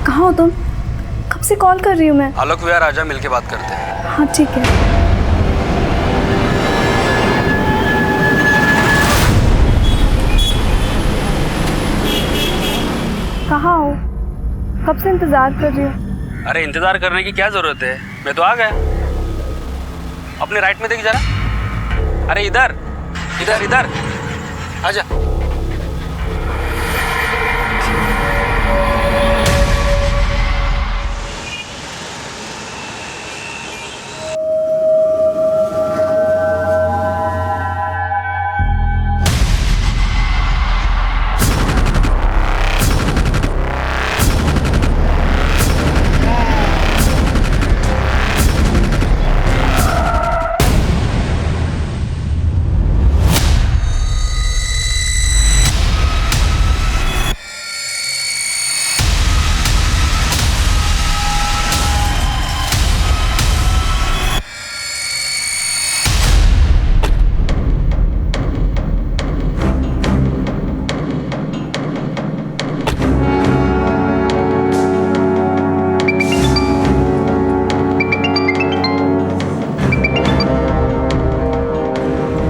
कहाँ हो तुम? कब से कॉल कर रही हूँ मैं। आलोक विहार आजा, मिलके बात करते हैं। हाँ ठीक है। कहाँ हो? कब से इंतजार कर रही हूँ। अरे इंतजार करने की क्या जरूरत है, मैं तो आ गया। अपने राइट में देख जरा। अरे इधर इधर इधर आजा।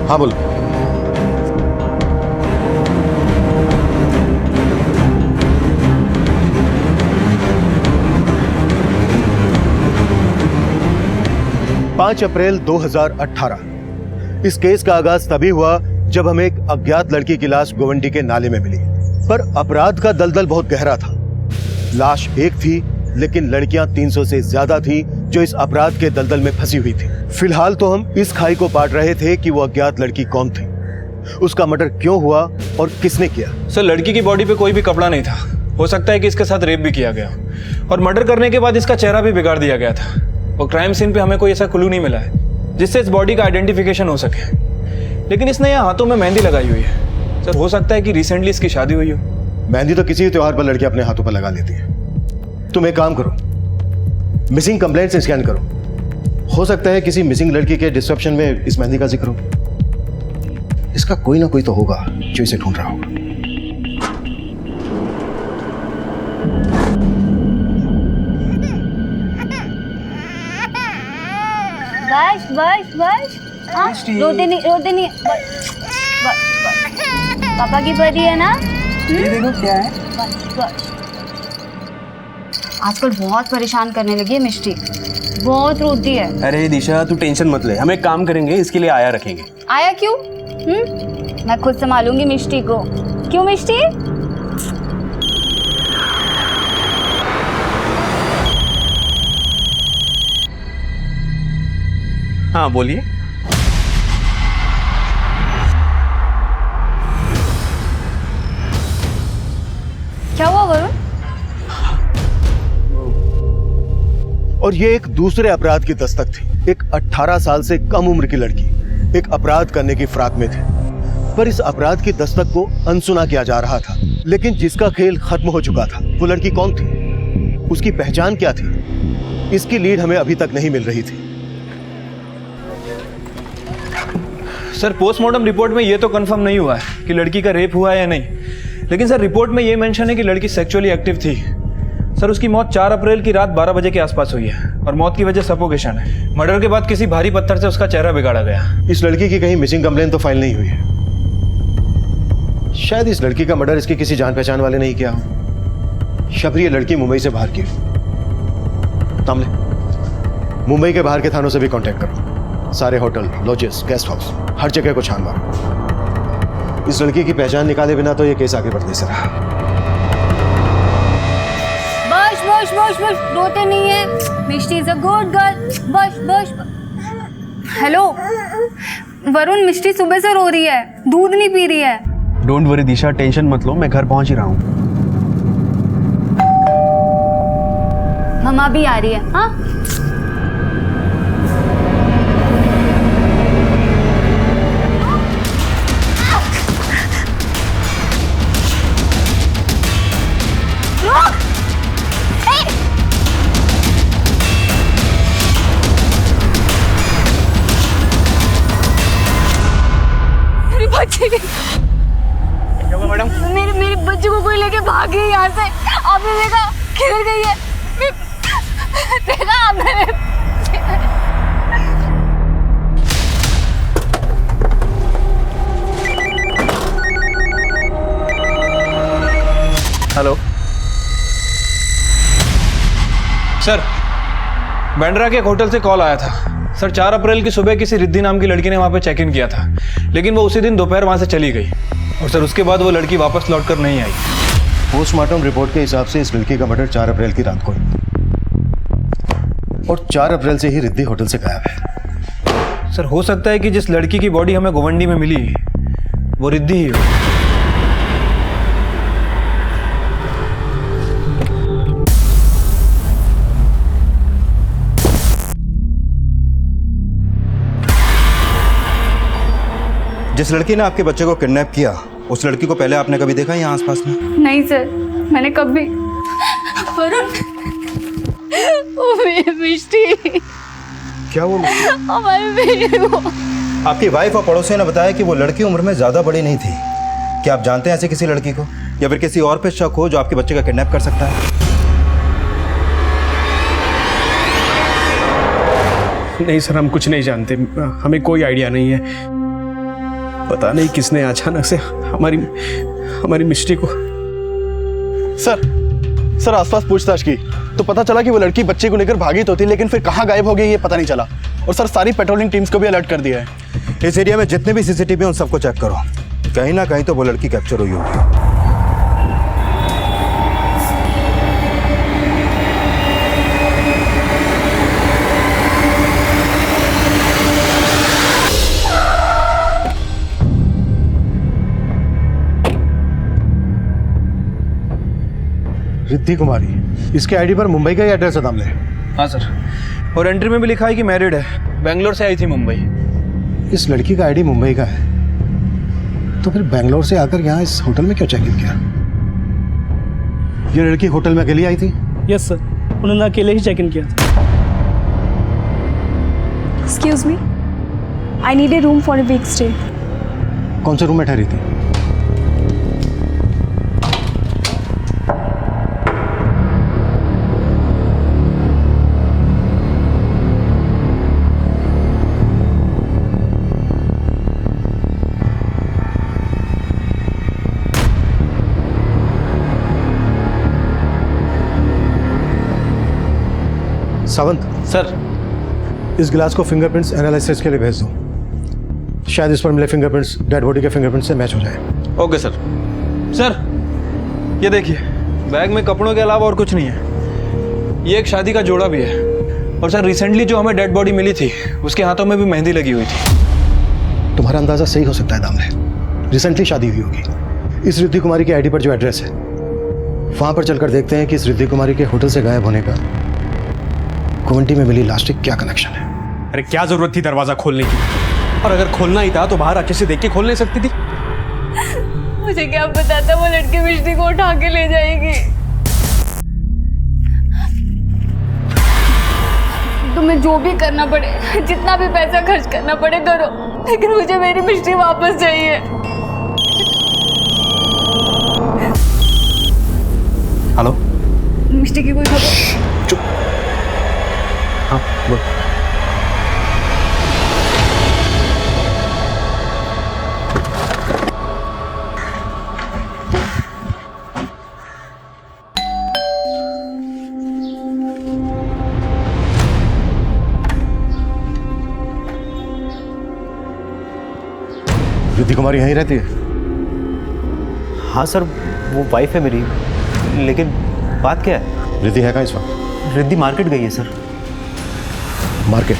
हाँ बोलो। पाँच अप्रैल 2018 इस केस का आगाज तभी हुआ जब हमें एक अज्ञात लड़की की लाश गोवंडी के नाले में मिली। पर अपराध का दलदल बहुत गहरा था। लाश एक थी, लेकिन लड़कियां 300 से ज्यादा थी जो इस अपराध के दलदल में फंसी हुई थी। फिलहाल तो हम इस खाई को पाट रहे थे कि वो अज्ञात लड़की कौन थी, उसका मर्डर क्यों हुआ और किसने किया। सर, लड़की की बॉडी पे कोई भी कपड़ा नहीं था। हो सकता है कि इसके साथ रेप भी किया गया और मर्डर करने के बाद इसका चेहरा भी बिगाड़ दिया गया था। और क्राइम सीन पे हमें कोई ऐसा क्लू नहीं मिला है जिससे इस बॉडी का आइडेंटिफिकेशन हो सके। लेकिन इसने यहाँ हाथों में मेहंदी लगाई हुई है। सर, हो सकता है कि रिसेंटली इसकी शादी हुई हो। मेहंदी तो किसी त्योहार पर लड़की अपने हाथों पर लगा लेती है। तुम एक काम करो, मिसिंग कंप्लेंट से स्कैन करो। हो सकता है किसी मिसिंग लड़की के डिस्क्रिप्शन में इस मेहंदी का जिक्र हो। इसका कोई ना कोई तो होगा जो इसे ढूंढ रहा होगा। बस बस बस। हाँ, रोते नहीं। पापा की परी है ना। ये देखो क्या है। बस। आजकल बहुत परेशान करने लगी है मिष्टी, बहुत रोती है। अरे दिशा, तू टेंशन मत ले, हम एक काम करेंगे, इसके लिए आया रखेंगे। आया क्यों? मैं खुद संभालूंगी मिष्टी को। क्यों मिष्टी? हाँ बोलिए। क्या हुआ वरुण? और ये एक दूसरे अपराध की दस्तक थी। एक 18 साल से कम उम्र की लड़की एक अपराध करने की फिराक में थी, पर इस अपराध की दस्तक को अनसुना किया जा रहा था। लेकिन जिसका खेल खत्म हो चुका था, वो लड़की कौन थी, उसकी पहचान क्या थी, इसकी लीड हमें अभी तक नहीं मिल रही थी। सर, पोस्टमार्टम रिपोर्ट में ये तो कंफर्म नहीं हुआ है कि लड़की का रेप हुआ है या नहीं। लेकिन सर, रिपोर्ट में ये मेंशन है कि लड़की सेक्सुअली एक्टिव थी। सर, उसकी मौत 4 अप्रैल की रात 12 बजे के आसपास हुई है और मौत की वजह सफोकेशन है। मर्डर के बाद किसी भारी पत्थर से उसका चेहरा बिगाड़ा गया। इस लड़की की कहीं मिसिंग कंप्लेन तो फाइल नहीं हुई है। शायद इस लड़की का मर्डर इसकी किसी जान पहचान वाले नहीं किया हो। शबरी ये लड़की मुंबई से बाहर की। तामले, मुंबई के बाहर के थानों से भी कांटेक्ट करो। सारे होटल, लॉजेस, गेस्ट हाउस, हर जगह को छान मारो। इस लड़की की पहचान निकाले बिना तो ये केस आगे बढ़ने से रहा। बस रोते नहीं है। मिष्टी इज अ गुड गर्ल। बस। हेलो वरुण, मिष्टी सुबह से रो रही है, दूध नहीं पी रही है। डोंट वरी दिशा, टेंशन मत लो, मैं घर पहुंच ही रहा हूँ। मम्मा भी आ रही है। हाँ, क्या हुआ मैडम? मेरे बच्चे को कोई लेके भाग गई यहाँ से। आपने देखा? किधर गई है? देखा आपने? हेलो सर, बैंड्रा के एक होटल से कॉल आया था सर। 4 अप्रैल की सुबह किसी रिद्धि नाम की लड़की ने वहां पे चेक इन किया था, लेकिन वो उसी दिन दोपहर वहां से चली गई और सर उसके बाद वो लड़की वापस लौटकर नहीं आई। पोस्टमार्टम रिपोर्ट के हिसाब से इस लड़की का मर्डर 4 अप्रैल की रात को हुआ और 4 अप्रैल से ही रिद्धि होटल से गायब है। सर हो सकता है कि जिस लड़की की बॉडी हमें गोवंडी में मिली वो रिद्धि ही हो। जिस लड़की ने आपके बच्चे को किडनैप किया, उस लड़की को पहले आपने कभी देखा यहाँ आसपास में? नहीं सर, मैंने कभी। वरुण, वो मिष्टी। क्या वो? हमारी बेटी वो। आपकी वाइफ और पड़ोसियों ने बताया कि वो लड़की उम्र में ज्यादा बड़ी नहीं थी। क्या आप जानते हैं ऐसे किसी लड़की को, या फिर किसी और पे शक हो जो आपके बच्चे का किडनैप कर सकता है? नहीं सर, हम कुछ नहीं जानते, हमें कोई आइडिया नहीं है। पता नहीं किसने अचानक से हमारी मिष्टी को। सर आसपास पूछताछ की तो पता चला कि वो लड़की बच्चे को लेकर भागी तो थी, लेकिन फिर कहाँ गायब हो गई ये पता नहीं चला। और सर सारी पेट्रोलिंग टीम्स को भी अलर्ट कर दिया है। इस एरिया में जितने भी सीसीटीवी हैं उन सबको चेक करो, कहीं ना कहीं तो वो लड़की कैप्चर हुई होगी। रिद्धि कुमारी, इसके आईडी पर मुंबई का ही एड्रेस है दामले। हाँ सर, और एंट्री में भी लिखा है कि मैरिड है, बेंगलोर से आई थी मुंबई। इस लड़की का आईडी मुंबई का है, तो फिर बेंगलोर से आकर यहाँ इस होटल में क्यों चेक इन किया? ये लड़की होटल में अकेली आई थी? यस सर, उन्होंने अकेले ही चेक इन किया था। Excuse me, I need a room for a week stay. कौन से रूम में ठहरी थी? सावंत सर, इस गिलास को फिंगरप्रिंट्स एनालिसिस के लिए भेज दो। शायद इस पर मिले फिंगरप्रिंट्स डेड बॉडी के फिंगरप्रिंट्स से मैच हो जाए। Okay sir. सर ये देखिए, बैग में कपड़ों के अलावा और कुछ नहीं है। ये एक शादी का जोड़ा भी है, और सर रिसेंटली जो हमें डेड बॉडी मिली थी उसके हाथों में भी मेहंदी लगी हुई थी। तुम्हारा अंदाजा सही हो सकता है दामले, रिसेंटली शादी हुई होगी। इस रिद्धि कुमारी की आईडी पर जो एड्रेस है वहां पर चलकर देखते हैं कि इस रिद्धि कुमारी के होटल से गायब होने का गोवंटी में मिली लाश से क्या कनेक्शन है। अरे क्या जरूरत थी दरवाजा खोलने की, और अगर खोलना ही था तो बाहर अच्छे से देख के खोल नहीं सकती थी? मुझे क्या पता था वो लड़की मिष्टी को उठा के ले जाएगी। तुम्हें जो भी करना पड़े, जितना भी पैसा खर्च करना पड़े करो, लेकिन मुझे मेरी मिष्टी वापस चाहिए। हेलो, मिष्टी की कोई खबर? चुप। हाँ बोल। रिद्धि कुमारी यहीं रहती है? हाँ सर, वो वाइफ है मेरी, लेकिन बात क्या है? रिद्धि है कहाँ इस वक्त? रिद्धि मार्केट गई है सर। मार्केट?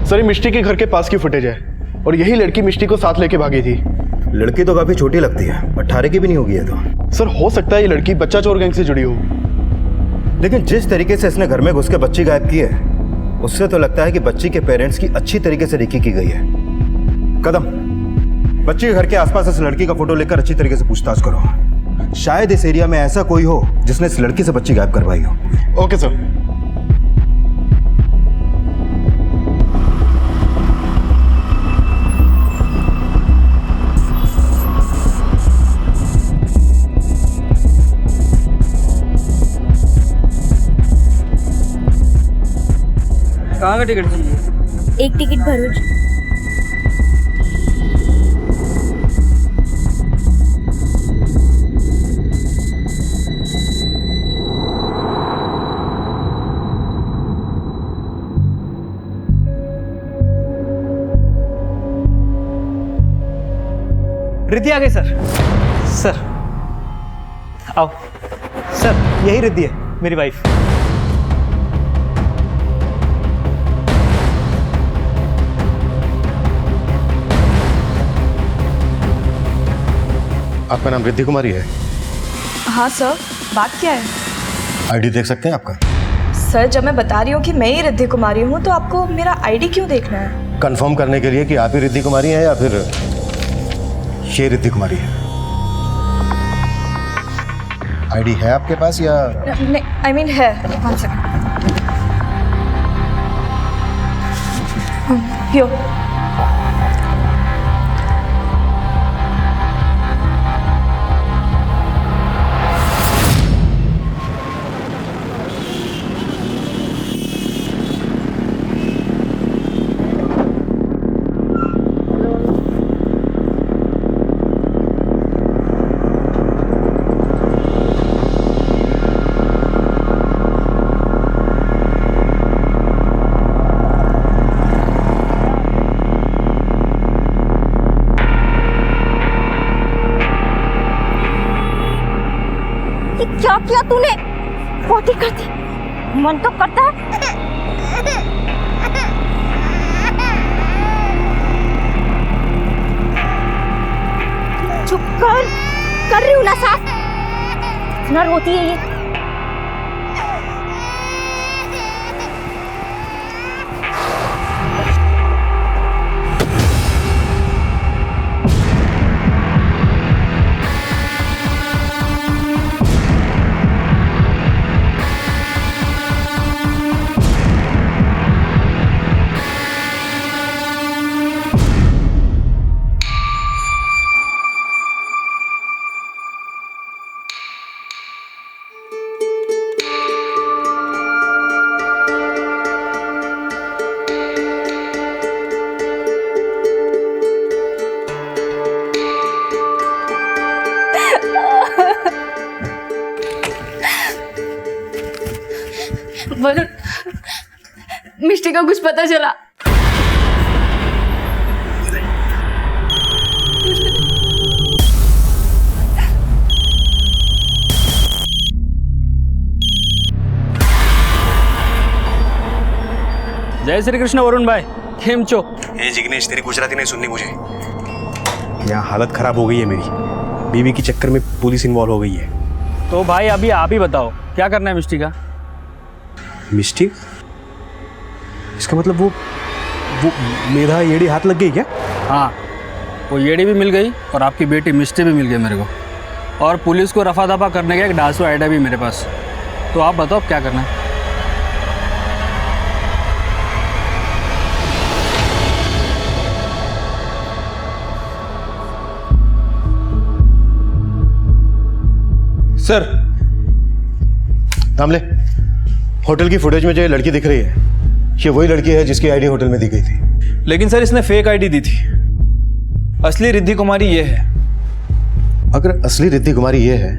सर ये मिष्टी के घर के पास की फुटेज है, और यही लड़की मिष्टी को साथ लेके भागी थी। लड़की तो काफी छोटी लगती है, 18 की भी नहीं होगी ये तो। सर हो सकता है ये लड़की बच्चा चोर गैंग से जुड़ी हो। लेकिन जिस तरीके से इसने घर में घुस के बच्ची गायब की है, उससे तो लगता है कि बच्ची के पेरेंट्स की अच्छी तरीके से रेकी की गई है। कदम, बच्ची के घर के आसपास इस लड़की का फोटो लेकर अच्छी तरीके से पूछताछ करो। शायद इस एरिया में ऐसा कोई हो जिसने इस लड़की से बच्ची गायब करवाई हो। Okay sir. कहाँ का टिकट चाहिए? एक टिकट भरूच। रिद्धि आ गई सर। सर आओ। सर यही रिद्धि है, मेरी वाइफ। आपका नाम रिद्धि कुमारी है? हाँ सर, बात क्या है? आईडी देख सकते हैं आपका? सर जब मैं बता रही हूँ कि मैं ही रिद्धि कुमारी हूँ तो आपको मेरा आईडी क्यों देखना है? कंफर्म करने के लिए कि आप ही रिद्धि कुमारी हैं या फिर ये रिद्धि कुमारी है। आईडी है आपके पास या? नहीं, आई मीन है। 1 सेकंड। यो। क्या किया तूने? पोटी कर दी। मन तो करता है। चुप कर रही हूँ ना सास। इतना रोती है ये। वरुण, मिष्टी का कुछ पता चला? जय श्री कृष्ण वरुण भाई, केम छो? ए जिग्नेश, तेरी गुजराती नहीं सुननी मुझे। यहाँ हालत खराब हो गई है मेरी। बीवी के चक्कर में पुलिस इन्वॉल्व हो गई है। तो भाई अभी आप ही बताओ क्या करना है मिष्टी का? मिस्टी? इसका मतलब वो मेधा येड़ी हाथ लग गई क्या? हाँ, वो येड़ी भी मिल गई और आपकी बेटी मिष्टी भी मिल गई मेरे को। और पुलिस को रफा दफा करने का एक डासू आइडिया भी मेरे पास। तो आप बताओ क्या करना है? सर दामले, होटल की फुटेज में जो ये लड़की दिख रही है, ये वही लड़की है जिसकी आईडी होटल में दी गई थी। लेकिन सर इसने फेक आईडी दी थी। असली रिद्धि कुमारी ये है। अगर असली रिद्धि कुमारी ये है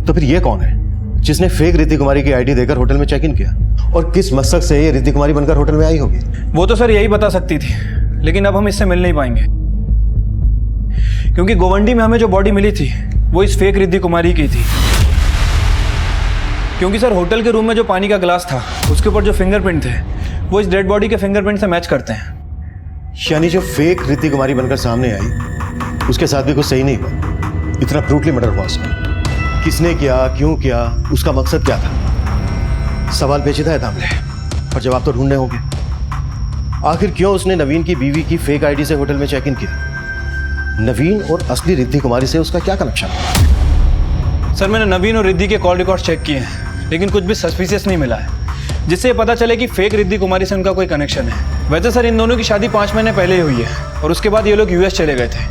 तो फिर ये कौन है जिसने फेक रिद्धि कुमारी की आईडी देकर होटल में चेक इन किया? और किस मकसद से ये रिद्धि कुमारी बनकर होटल में आई होगी? वो तो सर यही बता सकती थी, लेकिन अब हम इससे मिल नहीं पाएंगे क्योंकि गोवंडी में हमें जो बॉडी मिली थी वो इस फेक रिद्धि कुमारी की थी। क्योंकि सर होटल के रूम में जो पानी का गिलास था उसके ऊपर जो फिंगरप्रिंट थे वो इस डेड बॉडी के फिंगरप्रिंट से मैच करते हैं। यानी जो फेक रिद्धि कुमारी बनकर सामने आई उसके साथ भी कुछ सही नहीं हुआ। इतना ब्रूटली मर्डर हुआ उसका। किसने किया, क्यों किया, उसका मकसद क्या था? सवाल पेचीदा है दामले, और जवाब तो ढूंढने होंगे। आखिर क्यों उसने नवीन की बीवी की फेक आईडी से होटल में चेक इन किया? नवीन और असली रिद्धि कुमारी से उसका क्या कनेक्शन है? सर मैंने नवीन और रिद्धि के कॉल रिकॉर्ड चेक किए हैं, लेकिन कुछ भी सस्पिशियस नहीं मिला है जिससे ये पता चले कि फेक रिद्धि कुमारी से उनका कोई कनेक्शन है। वैसे सर इन दोनों की शादी 5 महीने पहले ही हुई है और उसके बाद ये लोग यूएस चले गए थे।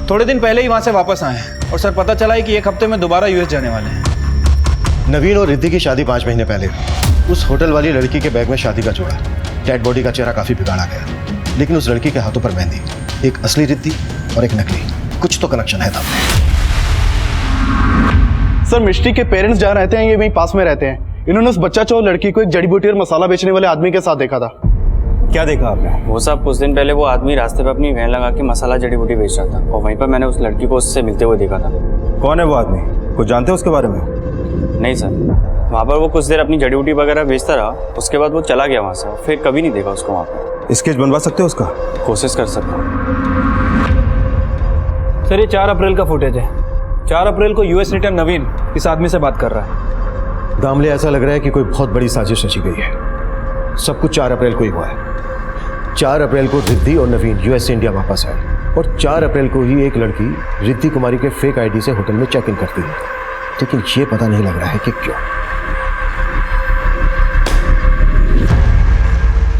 थोड़े दिन पहले ही वहाँ से वापस आए हैं और सर पता चला है कि 1 हफ्ते में दोबारा यूएस जाने वाले हैं। नवीन और रिद्धि की शादी 5 महीने पहले हुई। उस होटल वाली लड़की के बैग में शादी का जोड़ा, डेड बॉडी का चेहरा काफी बिगाड़ा गया, लेकिन उस लड़की के हाथों पर मेहंदी, एक असली रिद्धि और एक नकली, कुछ तो कनेक्शन है था। सर मिष्टी के पेरेंट्स जहाँ रहते हैं ये वहीं पास में रहते हैं। इन्होंने उस बच्चा चोर लड़की को एक जड़ी बूटी और मसाला बेचने वाले आदमी के साथ देखा था। क्या देखा आपने? वो साहब कुछ दिन पहले वो आदमी रास्ते पे अपनी वैन लगा के मसाला जड़ी बूटी बेच रहा था और वहीं पर मैंने उस लड़की को उससे मिलते हुए देखा था। कौन है वो आदमी? कुछ जानते हैं उसके बारे में? नहीं सर, वहाँ पर वो कुछ देर अपनी जड़ी बूटी वगैरह बेचता रहा, उसके बाद वो चला गया वहाँ से, फिर कभी नहीं देखा उसको वहाँ पर। स्केच बनवा सकते हो उसका? कोशिश कर सकता हूँ। सर ये 4 अप्रैल का फुटेज है। 4 अप्रैल को यूएस रिटर्न नवीन इस आदमी से बात कर रहा है। दामले ऐसा लग रहा है कि कोई बहुत बड़ी साजिश रची गई है। सब कुछ 4 अप्रैल को ही हुआ है। 4 अप्रैल को रिद्धि और नवीन यूएस से इंडिया वापस आए और 4 अप्रैल को ही एक लड़की रिद्धि कुमारी के फेक आईडी से होटल में चेक इन करती है, लेकिन ये पता नहीं लग रहा है कि क्यों।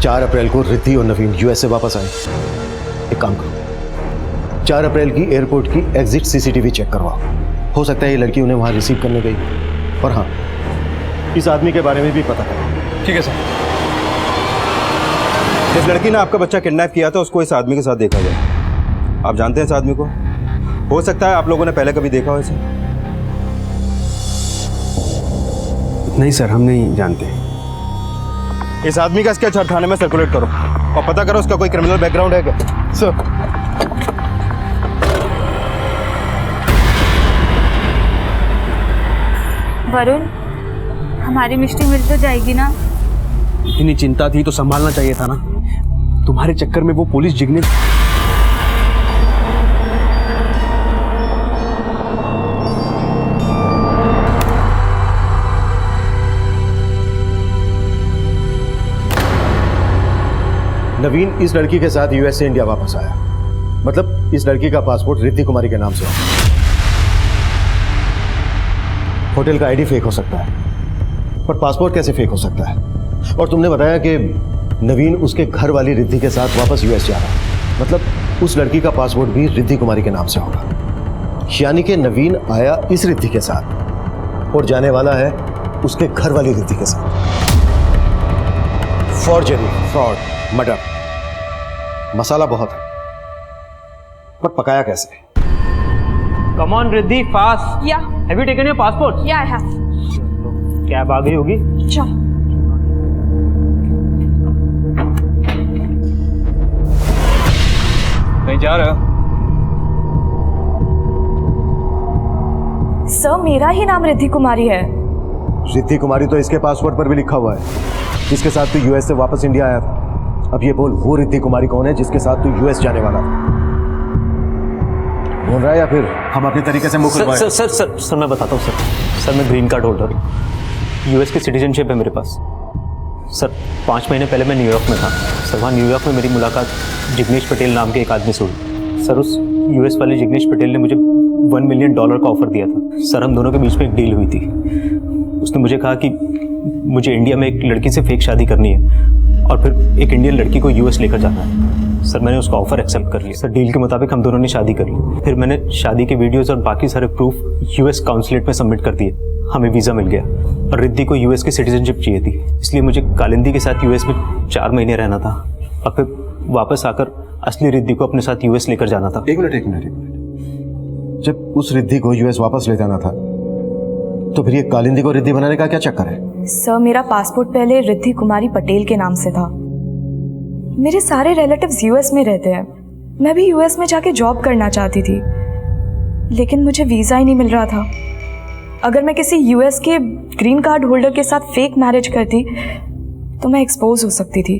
4 अप्रैल को रिद्धि और नवीन यूएस से वापस आए। एक काम करो, 4 अप्रैल की एयरपोर्ट की एग्जिट सीसीटीवी चेक करवाओ। हो सकता है ये लड़की उन्हें वहां रिसीव करने गई। और हाँ, इस आदमी के बारे में भी पता करो। ठीक है सर। जिस लड़की ने आपका बच्चा किडनैप किया था उसको इस आदमी के साथ देखा गया। आप जानते हैं इस आदमी को? हो सकता है आप लोगों ने पहले कभी देखा हो इसे। नहीं सर, हम नहीं जानते। इस आदमी का स्केच हर थाने में सर्कुलेट करो और पता करो उसका कोई क्रिमिनल बैकग्राउंड है क्या। सर वरुण, हमारी मिष्टी मिल तो जाएगी ना? इतनी चिंता थी तो संभालना चाहिए था ना। तुम्हारे चक्कर में वो पुलिस जिग्नेश। नवीन इस लड़की के साथ यूएस से इंडिया वापस आया, मतलब इस लड़की का पासपोर्ट रिद्धि कुमारी के नाम से है। होटल का आईडी फेक हो सकता है, पर पासपोर्ट कैसे फेक हो सकता है? और तुमने बताया कि नवीन उसके घर वाली रिद्धि के साथ वापस यूएस जा रहा है, मतलब उस लड़की का पासपोर्ट भी रिद्धि कुमारी के नाम से होगा। यानी कि नवीन आया इस रिद्धि के साथ और जाने वाला है उसके घर वाली रिद्धि के साथ। फॉर्जरी, फ्रॉड, मर्डर, मसाला बहुत है, पर पकाया कैसे? Come on Riddhi, fast. या have you taken your passport? या आई हैव। कैब आ गई होगी। चलो कहीं जा रहे हो? सर मेरा ही नाम रिद्धि कुमारी है। रिद्धि कुमारी तो इसके पासपोर्ट पर भी लिखा हुआ है, जिसके साथ तू यूएस से वापस इंडिया आया था। अब ये बोल, वो रिद्धि कुमारी कौन है जिसके साथ तू यूएस जाने वाला था? बोल रहा है या फिर हम अपने तरीके से मुंह खुलवाएं? सर सर सर सर मैं बताता हूँ सर मैं ग्रीन कार्ड होल्डर हूँ। यूएस की सिटीजनशिप है मेरे पास। सर 5 महीने पहले मैं न्यूयॉर्क में था। सर वहाँ न्यूयॉर्क में मेरी मुलाकात जिग्नेश पटेल नाम के एक आदमी से हुई। सर उस यूएस वाले जिग्नेश पटेल ने मुझे $1 मिलियन का ऑफर दिया था। सर हम दोनों के बीच में एक डील हुई थी। उसने मुझे कहा कि मुझे इंडिया में एक लड़की से फेक शादी करनी है और फिर एक इंडियन लड़की को यूएस लेकर जाना है। सर मैंने उसका ऑफर एक्सेप्ट कर लिया। सर डील के मुताबिक हम दोनों ने शादी कर ली। फिर मैंने शादी के वीडियोस और बाकी सारे प्रूफ यूएस काउंसलेट में सबमिट कर दिए। हमें वीज़ा मिल गया और रिद्धि को यूएस की सिटीजनशिप चाहिए थी, इसलिए मुझे कालिंदी के साथ यूएस में 4 महीने रहना था और फिर वापस आकर असली रिद्धि को अपने साथ यूएस लेकर जाना था। एक मिनट। जब उस रिद्धि को यूएस वापस ले जाना था तो फिर ये कालिंदी को रिद्धि बनाने का क्या चक्कर है? सर मेरा पासपोर्ट पहले रिद्धि कुमारी पटेल के नाम से था। मेरे सारे रिलेटिव्स यूएस में रहते हैं। मैं भी यूएस में जाके जॉब करना चाहती थी, लेकिन मुझे वीज़ा ही नहीं मिल रहा था। अगर मैं किसी यूएस के ग्रीन कार्ड होल्डर के साथ फेक मैरिज करती तो मैं एक्सपोज हो सकती थी।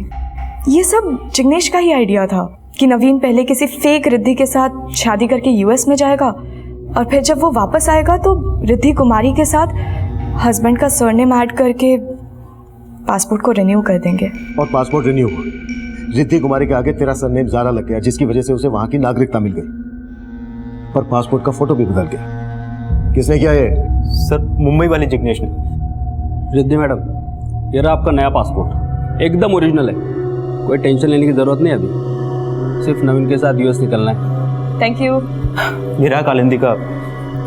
ये सब जिग्नेश का ही आइडिया था कि नवीन पहले किसी फेक रिद्धि के साथ शादी करके यूएस में जाएगा और फिर जब वो वापस आएगा तो रिद्धि कुमारी के साथ हस्बैंड का सरनेम ऐड करके पासपोर्ट को रिन्यू कर देंगे। और पासपोर्ट रिन्यू हुआ, रिद्धि कुमारी के आगे तेरा सरनेम ज़ारा लग गया, जिसकी वजह से उसे वहां की नागरिकता मिल गई, पर पासपोर्ट का फोटो भी बदल गया। किसने किया ये? सर मुंबई वाले जिग्नेश ने। रिद्धि मैडम, ये रहा आपका नया पासपोर्ट, एकदम ओरिजिनल है। कोई टेंशन लेने की ज़रूरत नहीं अभी, सिर्फ नवीन के साथ यूएस निकलना है। Thank you. ये रहा कालिंदी का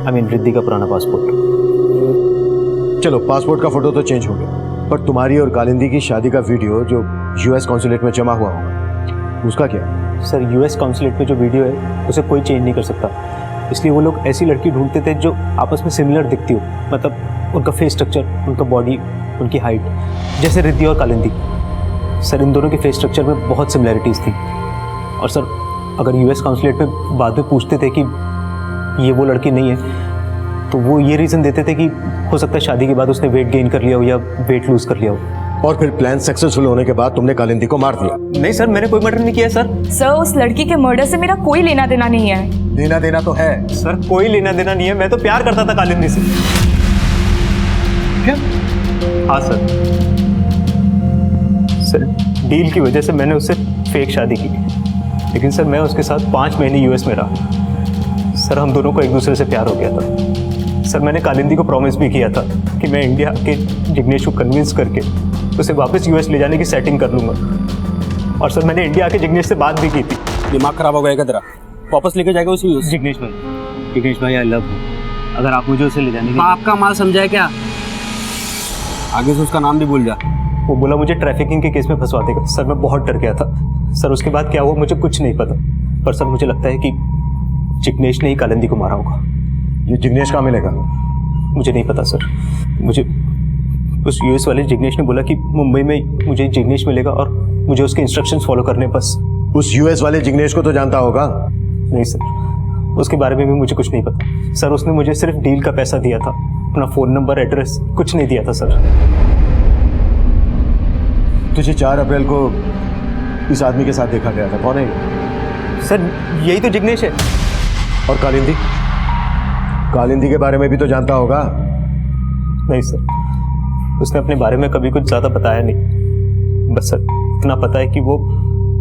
रिद्धि का पुराना पासपोर्ट। चलो, पासपोर्ट का फोटो तो चेंज हो गया, पर तुम्हारी और कालिंदी की शादी का वीडियो जो यूएस कॉन्सुलेट में जमा हुआ होगा, उसका क्या? सर यूएस कॉन्सुलेट में जो वीडियो है उसे कोई चेंज नहीं कर सकता, इसलिए वो लोग ऐसी लड़की ढूंढते थे जो आपस में सिमिलर दिखती हो, मतलब उनका फेस स्ट्रक्चर, उनका बॉडी, उनकी हाइट, जैसे रिद्धि और कालिंदी। सर इन दोनों के फेस स्ट्रक्चर में बहुत सिमिलैरिटीज़ थी। और सर अगर यूएस कॉन्सुलेट में बाद में पूछते थे कि ये वो लड़की नहीं है, तो वो ये रीज़न देते थे कि हो सकता है शादी के बाद उसने वेट गेन कर लिया हो या वेट लूज़ कर लिया हो। और फिर प्लान सक्सेसफुल होने के बाद तुमने कालिंदी को मार दिया? नहीं सर, मैंने कोई मर्डर नहीं किया सर। सर उस लड़की के मर्डर से मेरा कोई लेना देना नहीं है। लेना देना तो है सर, कोई लेना देना नहीं है, मैं तो प्यार करता था कालिंदी से। क्या? हाँ सर। सर डील की वजह से मैंने उससे फेक शादी की, लेकिन सर मैं उसके साथ 5 महीने यूएस में रहा। सर हम दोनों को एक दूसरे से प्यार हो गया था। सर मैंने कालिंदी को प्रॉमिस भी किया था कि मैं इंडिया के जिग्नेश को कन्विंस करके उसे वापस यूएस ले जाने की सेटिंग कर लूँगा। और सर मैंने इंडिया आके जिग्नेश से बात भी की थी। दिमाग खराब हो गया तेरा? वापस लेके जाएगा उसी जिग्नेश भाई आई लव यू, अगर आप मुझे उसे ले जाने के आपका माल समझा है क्या? आगे से उसका नाम भी भूल जा। वो बोला मुझे ट्रैफिकिंग के केस में फंसवा देगा। सर मैं बहुत डर गया था। सर उसके बाद क्या हुआ मुझे कुछ नहीं पता, पर सर मुझे लगता है कि जिग्नेश ने ही कालिंदी को मारा होगा। ये जिग्नेश कहाँ मिलेगा? मुझे नहीं पता सर। मुझे उस यूएस वाले जिग्नेश ने बोला कि मुंबई में मुझे जिग्नेश मिलेगा और मुझे उसके इंस्ट्रक्शंस फॉलो करने बस। उस यूएस वाले जिग्नेश को तो जानता होगा? नहीं सर, उसके बारे में भी मुझे कुछ नहीं पता। सर उसने मुझे सिर्फ डील का पैसा दिया था, अपना फ़ोन नंबर, एड्रेस कुछ नहीं दिया था सर। तुझे 4 अप्रैल को इस आदमी के साथ देखा गया था, कौन है ये? सर यही तो जिग्नेश है। और कालिंदी? कालिंदी के बारे में भी तो जानता होगा? नहीं सर, उसने अपने बारे में कभी कुछ ज़्यादा बताया नहीं। बस सर इतना पता है कि वो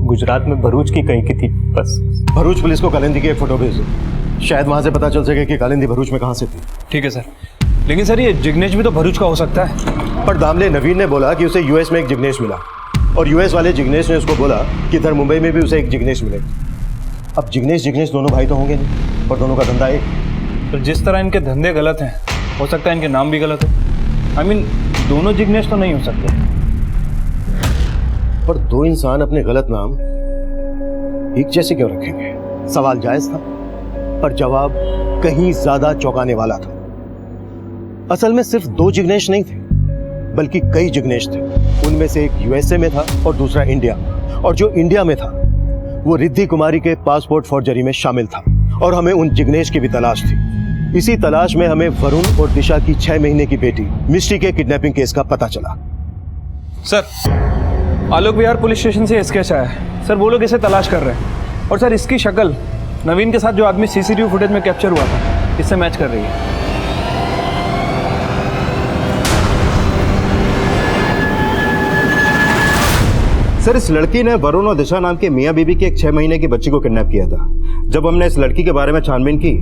गुजरात में भरूच की कहीं की थी, बस। भरूच पुलिस को कालिंदी की एक फोटो भेज दो, शायद वहां से पता चल सके कि कालिंदी भरूच में कहां से थी। ठीक है सर, लेकिन सर ये जिग्नेश भी तो भरूच का हो सकता है। पर दामले नवीन ने बोला कि उसे यूएस में एक जिग्नेश मिला, और यूएस वाले जिग्नेश ने उसको बोला कि इधर मुंबई में भी उसे एक जिग्नेश मिलेगा। अब जिग्नेश दोनों भाई तो होंगे नहीं, और दोनों का धंधा एक। तो जिस तरह इनके धंधे गलत हैं, हो सकता है इनके नाम भी गलत हो। आई मीन दोनों जिग्नेश तो नहीं हो सकते। पर 2 इंसान अपने गलत नाम एक जैसे क्यों रखेंगे? सवाल जायज था, पर जवाब कहीं ज्यादा चौंकाने वाला था। असल में सिर्फ 2 जिग्नेश नहीं थे, बल्कि कई जिग्नेश थे। उनमें से एक यूएसए में था और दूसरा इंडिया में। और जो इंडिया में था वो रिद्धि कुमारी के पासपोर्ट फॉर्जरी में शामिल था, और हमें उन जिग्नेश की भी तलाश थी। इसी तलाश में हमें वरुण और दिशा की 6 महीने की बेटी मिष्टी के किडनैपिंग केस का पता चला। सर आलोक विहार पुलिस स्टेशन से स्केच आया है सर, वो लोग इसे तलाश कर रहे हैं। और सर इसकी शक्ल नवीन के साथ जो आदमी सीसीटीवी फुटेज में कैप्चर हुआ था इससे मैच कर रही है। सर इस लड़की ने वरुण और दिशा नाम के मियां बीबी की एक 6 महीने की बच्ची को किडनैप किया था। जब हमने इस लड़की के बारे में छानबीन की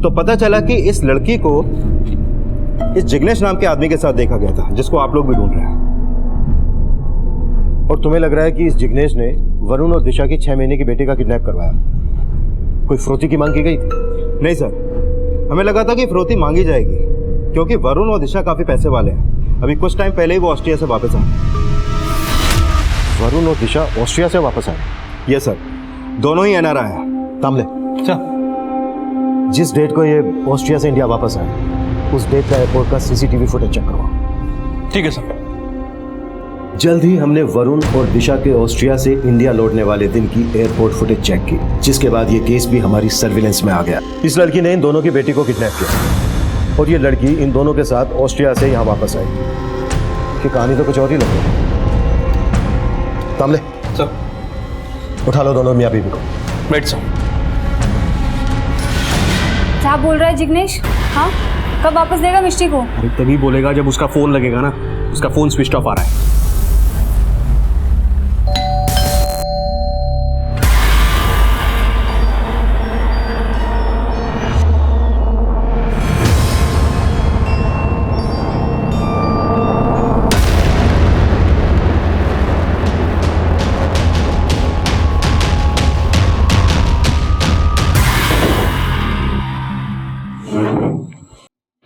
तो पता चला कि इस लड़की को इस जिग्नेश नाम के आदमी के साथ देखा गया था, जिसको आप लोग भी ढूंढ रहे हैं। और तुम्हें लग रहा है कि इस जिग्नेश ने वरुण और दिशा की 6 महीने की बेटी का किडनैप करवाया? कोई फ्रोती की मांग की गई थी? नहीं सर, हमें लगा था कि फिरौती मांगी जाएगी, क्योंकि वरुण और दिशा काफी पैसे वाले हैं। अभी कुछ टाइम पहले ही वो ऑस्ट्रिया से वापस आए। वरुण और दिशा ऑस्ट्रिया से वापस आए? यस सर, दोनों ही एनआरआई है। तामले, जिस डेट को ये ऑस्ट्रिया से इंडिया वापस आए उस डेट का एयरपोर्ट का सीसीटीवी फुटेज चेक करवाओ। ठीक है सर। जल्द ही हमने वरुण और दिशा के ऑस्ट्रिया से इंडिया लौटने वाले दिन की एयरपोर्ट फुटेज चेक की, जिसके बाद ये केस भी हमारी सर्विलेंस में आ गया। इस लड़की ने इन दोनों की बेटी को किडनैप किया, और ये लड़की इन दोनों के साथ ऑस्ट्रिया से यहाँ वापस आई। कि कहानी तो कुछ और ही लग रही है। तामले सर, उठा लो दोनों मियाँ बीबी को। Wait sir. क्या बोल रहा है जिग्नेश? हाँ, कब वापस देगा मिष्टी को? अरे तभी बोलेगा जब उसका फोन लगेगा ना। उसका फोन स्विच ऑफ आ रहा है।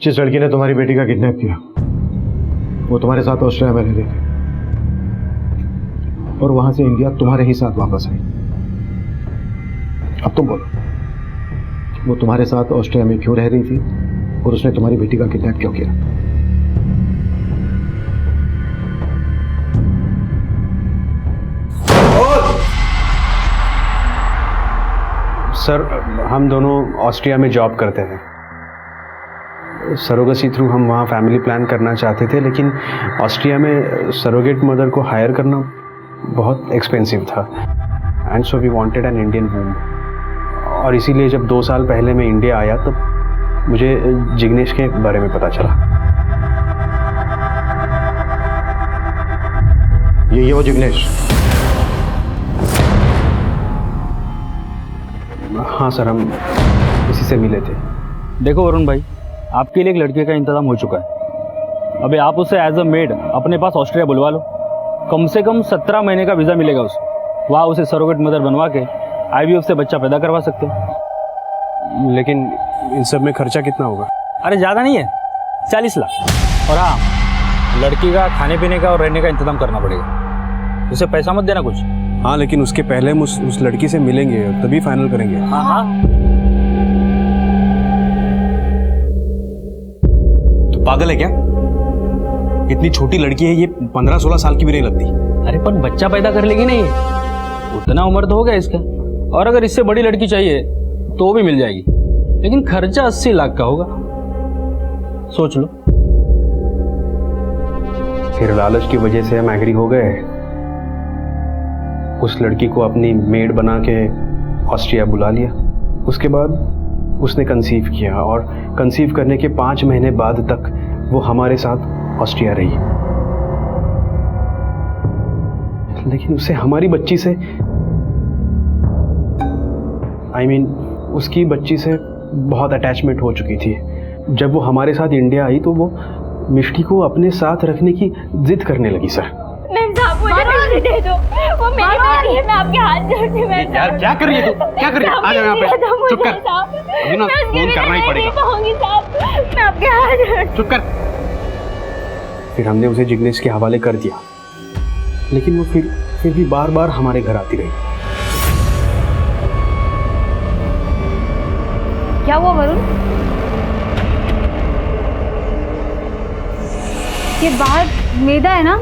जिस लड़की ने तुम्हारी बेटी का किडनैप किया वो तुम्हारे साथ ऑस्ट्रेलिया में रह रही थी और वहां से इंडिया तुम्हारे ही साथ वापस आई। अब तुम बोलो, वो तुम्हारे साथ ऑस्ट्रेलिया में क्यों रह रही थी और उसने तुम्हारी बेटी का किडनैप क्यों किया? सर, हम दोनों ऑस्ट्रिया में जॉब करते हैं। सरोगेसी थ्रू हम वहाँ फैमिली प्लान करना चाहते थे, लेकिन ऑस्ट्रिया में सरोगेट मदर को हायर करना बहुत एक्सपेंसिव था and so we wanted an Indian womb. और इसीलिए जब 2 साल पहले मैं इंडिया आया तब मुझे जिग्नेश के बारे में पता चला। ये वो जिग्नेश? हाँ सर, हम इसी से मिले थे। देखो वरुण भाई, आपके लिए एक लड़के का इंतजाम हो चुका है। अभी आप उसे एज अ मेड अपने पास ऑस्ट्रिया बुलवा लो। कम से कम 17 महीने का वीज़ा मिलेगा उसे। वहाँ उसे सरोगेट मदर बनवा के IVF से बच्चा पैदा करवा सकते हो। लेकिन इन सब में खर्चा कितना होगा? अरे ज़्यादा नहीं है, 40 लाख। और हाँ, लड़की का खाने पीने का और रहने का इंतजाम करना पड़ेगा। उसे पैसा मत देना कुछ। हाँ, लेकिन उसके पहले हम उस लड़की से मिलेंगे तभी फाइनल करेंगे। हाँ हाँ। तो पागल है क्या? इतनी छोटी लड़की है ये, 15-16 साल की भी नहीं लगती। अरे पर बच्चा पैदा कर लेगी नहीं, उतना उम्र तो हो गया इसका। और अगर इससे बड़ी लड़की चाहिए तो वो भी मिल जाएगी, लेकिन खर्चा 80 लाख का होगा। सोच लो। फिर लालच की वजह से हम एग्री हो गए। उस लड़की को अपनी मेड बना के ऑस्ट्रिया बुला लिया। उसके बाद उसने कंसीव किया और कंसीव करने के 5 महीने बाद तक वो हमारे साथ ऑस्ट्रिया रही। लेकिन उसे हमारी बच्ची से उसकी बच्ची से बहुत अटैचमेंट हो चुकी थी। जब वो हमारे साथ इंडिया आई तो वो मिष्टी को अपने साथ रखने की जिद करने लगी। सर मुझे पैसे दे दो, वो मेरी बेटी है, मैं आपके हाथ जोड़ती हूँ। यार क्या कर रही है तू? क्या कर रही है? आ जाओ यहाँ पे। चुप कर। अभी ना फोन करना ही पड़ेगा। मैं आपके हाथ जोड़ती। चुप कर। फिर हमने उसे जिग्नेश के हवाले कर दिया, लेकिन वो फिर भी बार बार हमारे घर आती रही। क्या हुआ वरुण? ये बाहर मेदा है ना?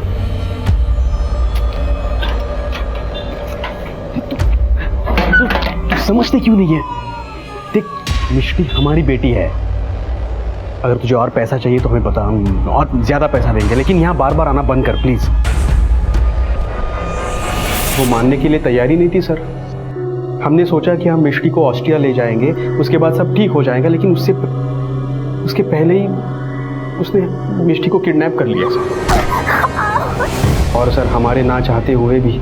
समझते क्यों नहीं है? देख, मिष्टी हमारी बेटी है। अगर तुझे और पैसा चाहिए तो हमें बता, हम और ज्यादा पैसा देंगे, लेकिन यहाँ बार बार आना बंद कर प्लीज। वो मानने के लिए तैयारी नहीं थी सर। हमने सोचा कि हम मिष्टी को ऑस्ट्रिया ले जाएंगे, उसके बाद सब ठीक हो जाएगा, लेकिन उसके पहले ही उसने मिष्टी को किडनैप कर लिया सर। और सर, हमारे ना चाहते हुए भी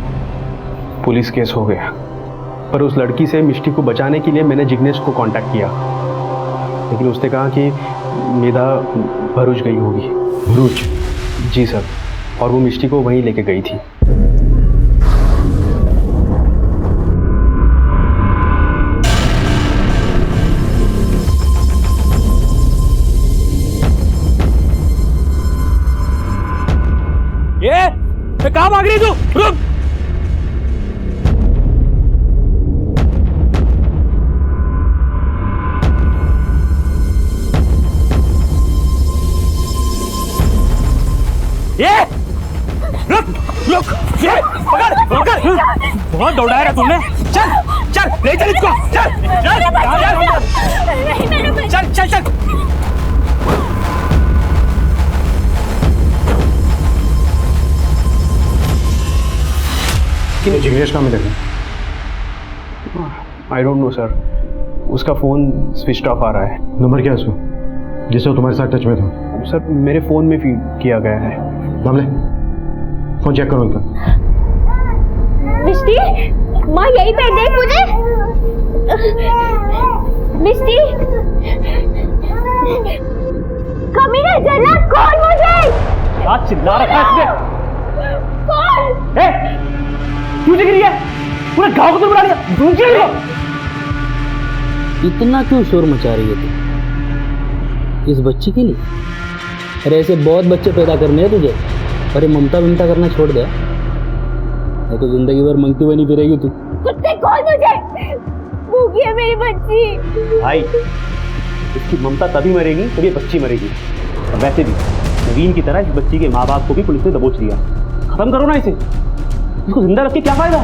पुलिस केस हो गया। पर उस लड़की से मिष्टी को बचाने के लिए मैंने जिग्नेश को कांटेक्ट किया, लेकिन उसने कहा कि मेधा भरूच गई होगी। भरूच? जी सर, और वो मिष्टी को वहीं लेके गई थी। ये कहाँ भाग रही तू? रुक। ये रुक रुक, ये पकड़ पकड़। बहुत दौड़ाया है तुमने। चल चल, ले चल इसको। चल चल चल चल। जिग्नेश कहाँ मिलेगा? आई डोंट नो सर, उसका फ़ोन स्विच ऑफ आ रहा है। नंबर क्या है उसका जिससे वो तुम्हारे साथ टच में था? सर, मेरे फ़ोन में फीड किया गया है। मामले फोन चेक करो उनका। मिष्टी, माँ यहीं पे देख मुझे। मिष्टी, कमीने जला कौन मुझे? क्या चिल्ला रखा है इसने? कौन? क्यों दिख रही है? पूरे गांव को तो बुला दिया। ढूंढ के लो। इतना क्यों शोर मचा रही है तू इस बच्ची के लिए? अरे ऐसे बहुत बच्चे पैदा करने हैं तुझे। अरे ममता विमता करना छोड़ दे, नहीं तो जिंदगी भर मंगती हुई नहीं फिरेगी तू। कुत्ते कौन मुझे, भूखी है मेरी बच्ची। भाई इसकी ममता तभी मरेगी जब ये बच्ची मरेगी। और वैसे भी नवीन की तरह इस बच्ची के माँ बाप को भी पुलिस ने दबोच लिया। खत्म करो ना इसे, इसको जिंदा रख के क्या फायदा।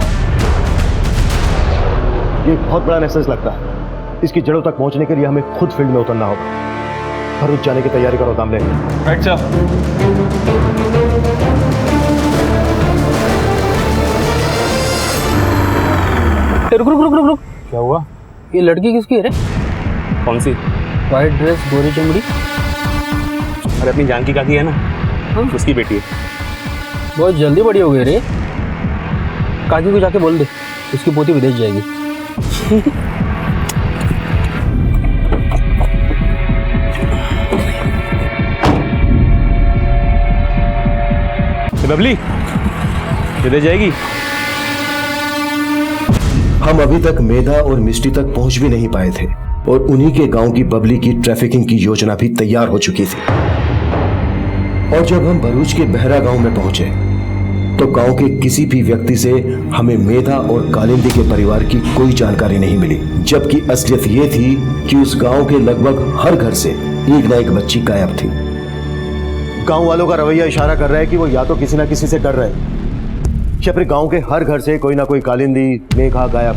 ये बहुत बड़ा मैसेज लगता है। इसकी जड़ों तक पहुंचने के लिए हमें खुद फील्ड में उतरना होगा। भरूच जाने की तैयारी करो दामले। Right sir. रुक रुक रुक रुक रुक, क्या हुआ? ये लड़की किसकी है रे? कौन सी? वाइट ड्रेस, गोरी चमड़ी। अरे अपनी जानकी काकी है ना, उसकी बेटी है। बहुत जल्दी बड़ी हो गई रे। काकी को जाके बोल दे उसकी पोती विदेश जाएगी। बबली विदेश जाएगी। हम अभी तक मेधा और मिष्टी तक पहुंच भी नहीं पाए थे और उन्हीं के गांव की बबली की ट्रैफिकिंग की योजना भी तैयार हो चुकी थी। और जब हम भरूच के बहरा गांव में पहुंचे तो गांव के किसी भी व्यक्ति से हमें मेधा और कालिंदी के परिवार की कोई जानकारी नहीं मिली, जबकि असलियत ये थी कि उस गांव के लगभग हर घर से एक न एक बच्ची गायब थी। गांव वालों का रवैया इशारा कर रहा है कि वो या तो किसी ना किसी से डर रहे हैं या फिर गांव के हर घर से कोई ना कोई कालिंदी, मेघा गायब,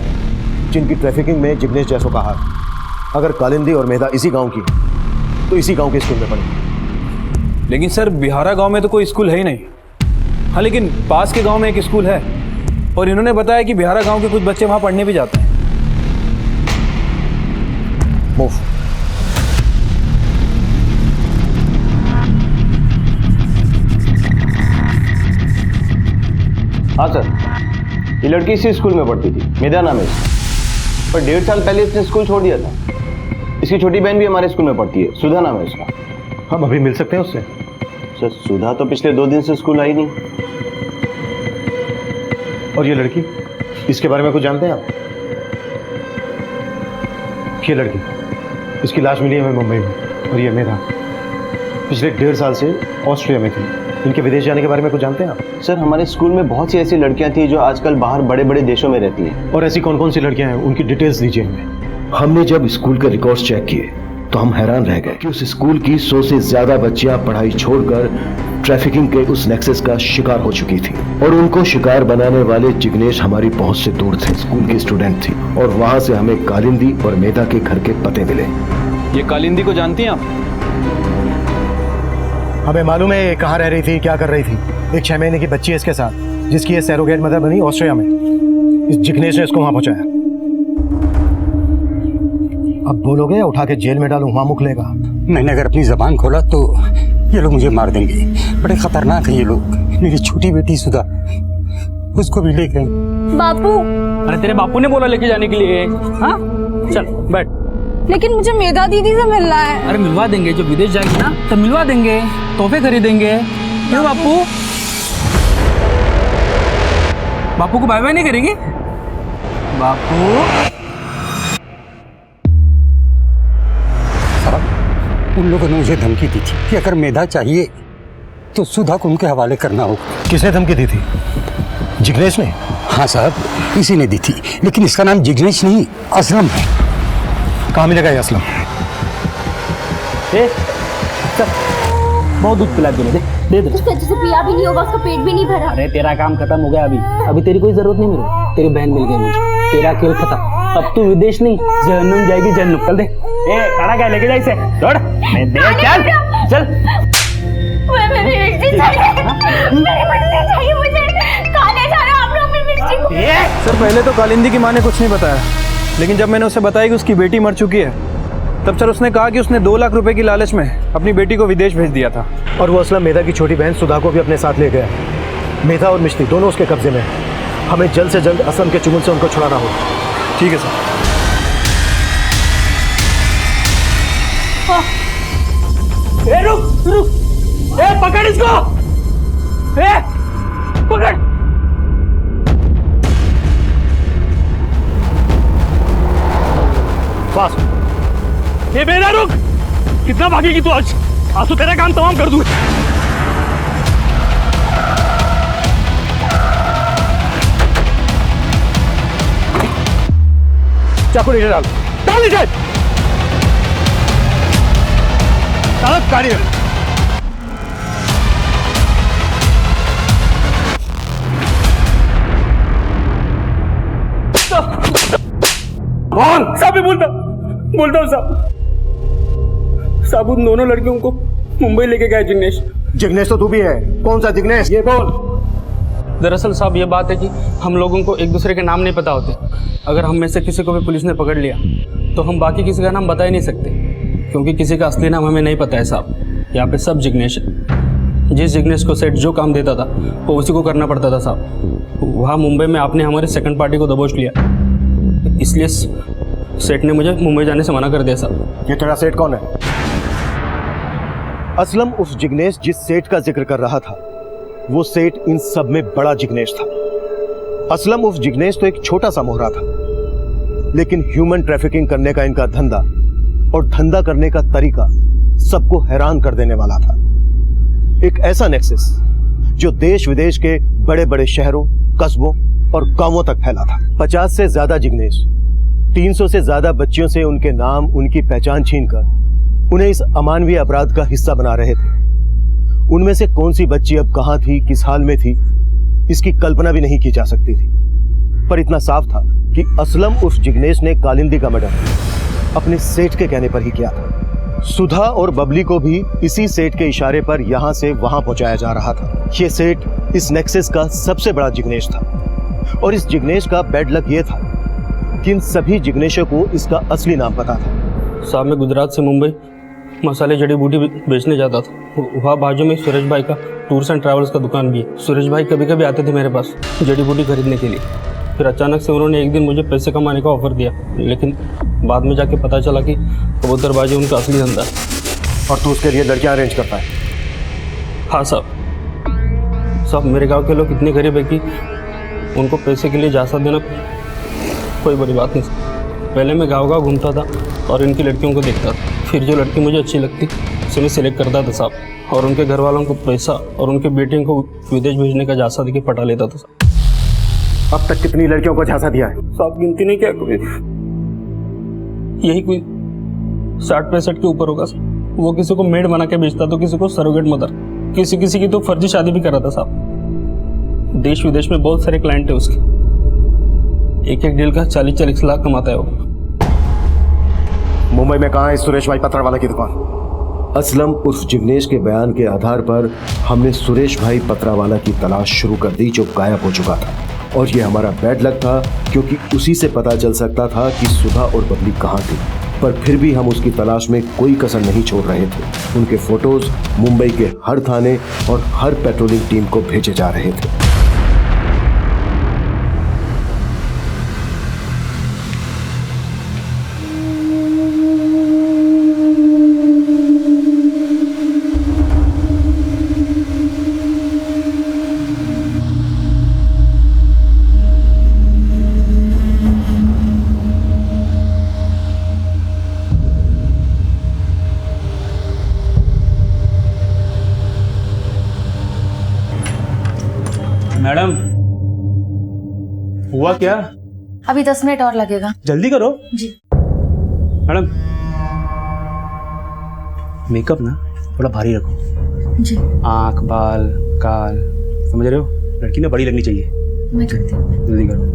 जिनकी ट्रैफिकिंग में जिग्नेश जैसों का हाथ। अगर कालिंदी और मेधा इसी गांव की तो इसी गांव के स्कूल में पढ़े। लेकिन सर बिहारा गांव में तो कोई स्कूल है ही नहीं। हाँ लेकिन पास के गांव में एक स्कूल है और इन्होंने बताया कि बिहारा गांव के कुछ बच्चे वहां पढ़ने भी जाते हैं। मूव। हाँ सर, ये लड़की इसी स्कूल में पढ़ती थी, मेधा नाम है इसका। पर 1.5 साल पहले इसने स्कूल छोड़ दिया था। इसकी छोटी बहन भी हमारे स्कूल में पढ़ती है, सुधा नाम है उसका। हम अभी मिल सकते हैं उससे? सर सुधा तो पिछले 2 दिन से स्कूल आई नहीं। और ये लड़की, इसके बारे में कुछ जानते हैं आप? ये लड़की, इसकी लाश मिली हमें मुंबई में। और ये मेधा पिछले 1.5 साल से ऑस्ट्रिया में थी। इनके विदेश जाने के बारे में कुछ जानते हैं आप? सर हमारे स्कूल में बहुत सी ऐसी लड़कियां थी जो आजकल बाहर बड़े बड़े देशों में रहती हैं। और ऐसी कौन कौन सी लड़कियां हैं, उनकी डिटेल्स दीजिए हमें। हमने जब स्कूल के रिकॉर्ड्स चेक किए तो हम हैरान रह गए कि उस स्कूल की 100 से ज्यादा बच्चियां पढ़ाई छोड़कर ट्रैफिकिंग के उस नेक्सस का शिकार हो चुकी थी। और उनको शिकार बनाने वाले जिग्नेश हमारी पहुंच से दूर थे, स्कूल की स्टूडेंट थी। और वहां से हमें कालिंदी और मेधा के घर के पते मिले। ये कालिंदी को जानती हैं आप? हमें मालूम है ये कहाँ रह रही थी, क्या कर रही थी। एक 6 महीने की बच्ची है इसके साथ, जिसकी ये सैरोगेट मदर बनी ऑस्ट्रिया में। इस जिग्नेश ने इसको वहां पहुंचाया। अब बोलोगे या उठा के जेल में डालूं, वहां मुख लेगा। मैंने अगर अपनी जबान खोला तो ये लोग मुझे मार देंगे। बड़े खतरनाक है ये लोग। मेरी छोटी बेटी सुधा, उसको भी ले गए। बापू, अरे तेरे बापू ने बोला लेके जाने के लिए। हाँ चल बैठ। लेकिन मुझे मेधा दीदी से मिलना है। अरे मिलवा देंगे, जब विदेश जाएगी ना तब मिलवा देंगे, तोहफे खरीदेंगे। क्यों बापू? बापू को बाय बाय नहीं करेंगे? बापू साहब, उन लोगों ने मुझे धमकी दी थी कि अगर मेधा चाहिए तो सुधा को उनके हवाले करना होगा। किसने धमकी दी थी? जिग्नेश ने? हाँ साहब, इसी ने दी थी। लेकिन इसका नाम जिग्नेश नहीं, असलम है। कहाँ मिलेगा ये असलम? बहुत दूध पिला दे दे दे। उसको अच्छे से पिया भी नहीं होगा, उसका पेट भी नहीं भरा। अरे तेरा काम खत्म हो गया अभी तेरी कोई जरूरत नहीं मेरी। तेरी बहन मिल गई मुझे, तेरा खेल खत्म। अब तू विदेश नहीं, जहन्नुम जाएगी जहन्नुम। चल दे। ए काड़ा क्या लेके जा इसे, दौड़। मैं दे चल चल। मेरी मिर्ची चाहिए, मेरी मिर्ची चाहिए मुझे। खाने जा रहे आप लोग मेरी मिर्ची को। सर पहले तो कालिंदी की माँ ने कुछ नहीं बताया, लेकिन जब मैंने उसे बताया कि उसकी बेटी मर चुकी है तब सर उसने कहा कि उसने 2 लाख रुपए की लालच में अपनी बेटी को विदेश भेज दिया था। और वो असलम मेधा की छोटी बहन सुधा को भी अपने साथ ले गया। मेधा और मिष्टी दोनों उसके कब्जे में हैं। हमें जल्द से जल्द असलम के चुंगल से उनको छुड़ाना होगा। ठीक है सर। ए रुक रुक, ए पकड़ इसको, ए पकड़। फास्ट। ए बेटा रुक, कितना भागेगी तू आज? आज तो तेरा काम तमाम कर दूंगा। चाकू नीचे डाल, डाल नीचे। चालक गाड़ी में। साहब बोलता हूँ साहब उन दोनों लड़कियों को मुंबई लेके गए जिग्नेश। जिग्नेश तो तू भी है। कौन सा जिग्नेश, ये बोल। दरअसल साहब ये बात है कि हम लोगों को एक दूसरे के नाम नहीं पता होते। अगर हम में से किसी को भी पुलिस ने पकड़ लिया तो हम बाकी किसी का नाम बता ही नहीं सकते, क्योंकि किसी का असली नाम हमें नहीं पता है साहब। यहाँ पे सब जिग्नेश है। जिस जिग्नेश को सेठ जो काम देता था वो उसी को करना पड़ता था साहब। वहाँ मुंबई में आपने हमारे सेकंड पार्टी को दबोच लिया, इसलिए सेठ ने मुझे मुंबई जाने से मना कर दिया साहब। ये तेरा सेठ कौन है? असलम उस जिग्नेश जिस सेठ का जिक्र कर रहा था वो सेठ इन सब में बड़ा जिग्नेश था। असलम उस जिग्नेश तो एक छोटा सा मोहरा था, लेकिन ह्यूमन ट्रैफिकिंग करने का इनका धंधा और धंधा करने का तरीका सबको हैरान कर देने वाला था। एक ऐसा नेक्सस जो देश विदेश के बड़े बड़े शहरों, कस्बों और गांवों तक फैला था। 50 से ज्यादा जिग्नेश 300 से ज्यादा बच्चियों से उनके नाम, उनकी पहचान छीनकर उन्हें इस अमानवीय अपराध का हिस्सा बना रहे थे। उनमें से कौन सी बच्ची अब कहां थी, किस हाल में थी, इसकी कल्पना भी नहीं की जा सकती थी। पर इतना साफ था कि असलम उस जिग्नेश ने कालिंदी का मर्डर अपने सेठ के कहने पर ही किया था। सुधा और बबली को भी इसी सेठ के इशारे पर यहां से वहां पहुंचाया जा रहा था। यह सेठ इस नेक्सस का सबसे बड़ा जिग्नेश था, और इस जिग्नेश का बैड लक यह था कि इन सभी जिग्नेशों को इसका असली नाम पता था। साहब मैं गुजरात से मुंबई मसाले जड़ी बूटी बेचने जाता था। वहाँ बाजू में सुरेश भाई का टूर्स एंड ट्रैवल्स का दुकान भी है। सुरेश भाई कभी कभी आते थे मेरे पास जड़ी बूटी खरीदने के लिए। फिर अचानक से उन्होंने एक दिन मुझे पैसे कमाने का ऑफर दिया, लेकिन बाद में जाके पता चला कि कबूतरबाजी उनका असली धंधा है। और तू उसके लिए लड़कियां अरेंज करता है? हाँ साहब मेरे गांव के लोग इतने गरीब है कि उनको पैसे के लिए जासा देना कोई बड़ी बात नहीं। पहले मैं गाँव गाँव घूमता था और इनकी लड़कियों को देखता था। फिर जो लड़की मुझे अच्छी लगती उसे मैं सिलेक्ट करता था साहब, और उनके घर वालों को पैसा और उनके बेटियों को विदेश भेजने का झांसा देके पटा लेता था साहब। अब तक कितनी लड़कियों को झांसा दिया है? साहब गिनती नहीं क्या, यही कोई 60-65 के ऊपर होगा साहब। वो किसी को मेड बना के बेचता तो किसी को सरोगेट मदर, किसी की तो फर्जी शादी भी करा था साहब। देश विदेश में बहुत सारे क्लाइंट है उसके। एक डील का 40-40 लाख कमाता है वो। मुंबई में कहाँ है सुरेश भाई पत्रवाला की दुकान? असलम उर्फ जिग्नेश के बयान के आधार पर हमने सुरेश भाई पत्रावाला की तलाश शुरू कर दी, जो गायब हो चुका था। और ये हमारा बैड लक था, क्योंकि उसी से पता चल सकता था कि सुधा और बबली कहाँ थी। पर फिर भी हम उसकी तलाश में कोई कसर नहीं छोड़ रहे थे। उनके फोटोज मुंबई के हर थाने और हर पेट्रोलिंग टीम को भेजे जा रहे थे। मैडम हुआ क्या? अभी 10 मिनट और लगेगा। जल्दी करो जी। मैडम मेकअप ना थोड़ा भारी रखो जी। आंख, बाल, काल, समझ रहे हो? लड़की ना बड़ी लगनी चाहिए। मैं करती हूँ। जल्दी करो।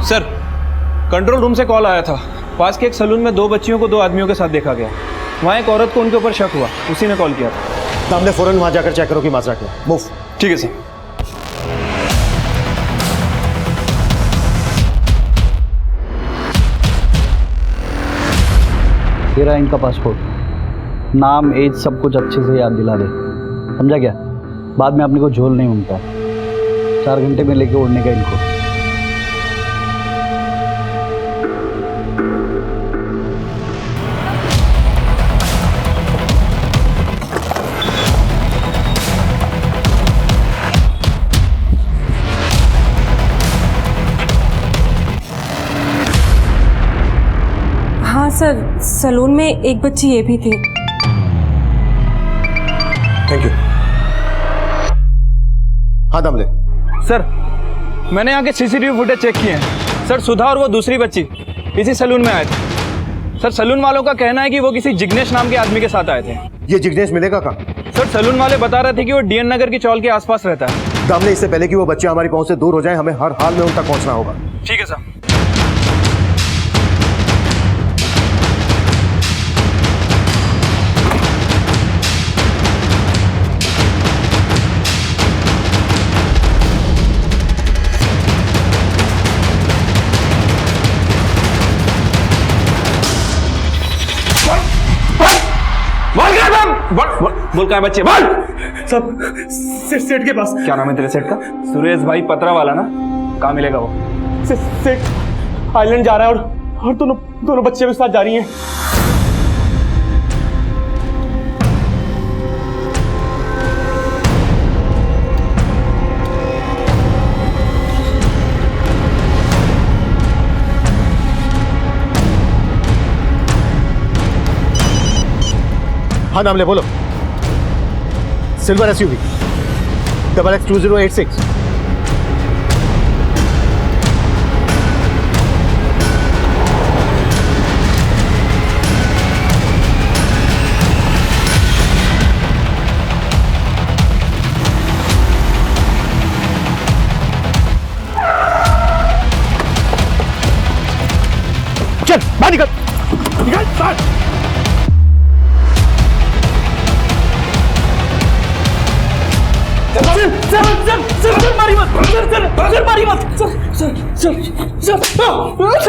सर, कंट्रोल रूम से कॉल आया था। पास के एक सलून में 2 बच्चियों को 2 आदमियों के साथ देखा गया। वहाँ एक औरत को उनके ऊपर शक हुआ, उसी ने कॉल किया था। सामने फौरन वहां जाकर चेक करो कि माजरा क्या। मूव। ठीक है सर। ये रहा इनका पासपोर्ट, नाम, एज सब कुछ अच्छे से याद दिला दे, समझा क्या? बाद में अपने को झोल नहीं उनका। 4 घंटे में लेके उड़ने का इनको। सर सलून में एक बच्ची ये भी थी। Thank you. हाँ दामले। सर मैंने यहाँ के सीसीटीवी फुटेज चेक किए हैं सर। सुधा और वो दूसरी बच्ची इसी सलून में आए थे सर। सलून वालों का कहना है कि वो किसी जिग्नेश नाम के आदमी के साथ आए थे। ये जिग्नेश मिलेगा कहाँ? सर सलून वाले बता रहे थे कि वो डीएन नगर की चौल के आसपास रहता है। दामले, इससे पहले कि वो बच्चे हमारी पहुंच से दूर हो जाएं, हमें हर हाल में उन तक पहुंचना होगा। ठीक है सर। बोल क्या है बच्चे, बोल। सब सेठ के पास। क्या नाम है तेरे सेठ का? सुरेश भाई पतरा वाला ना? कहाँ मिलेगा वो? सेठ आइलैंड जा रहा है और दोनों बच्चे भी साथ जा रही हैं। हाँ दामले बोलो। Silver SUV XX2086। चल बाहर निकल, निकल बाहर। सर मारी मत, सर मारी मत, सर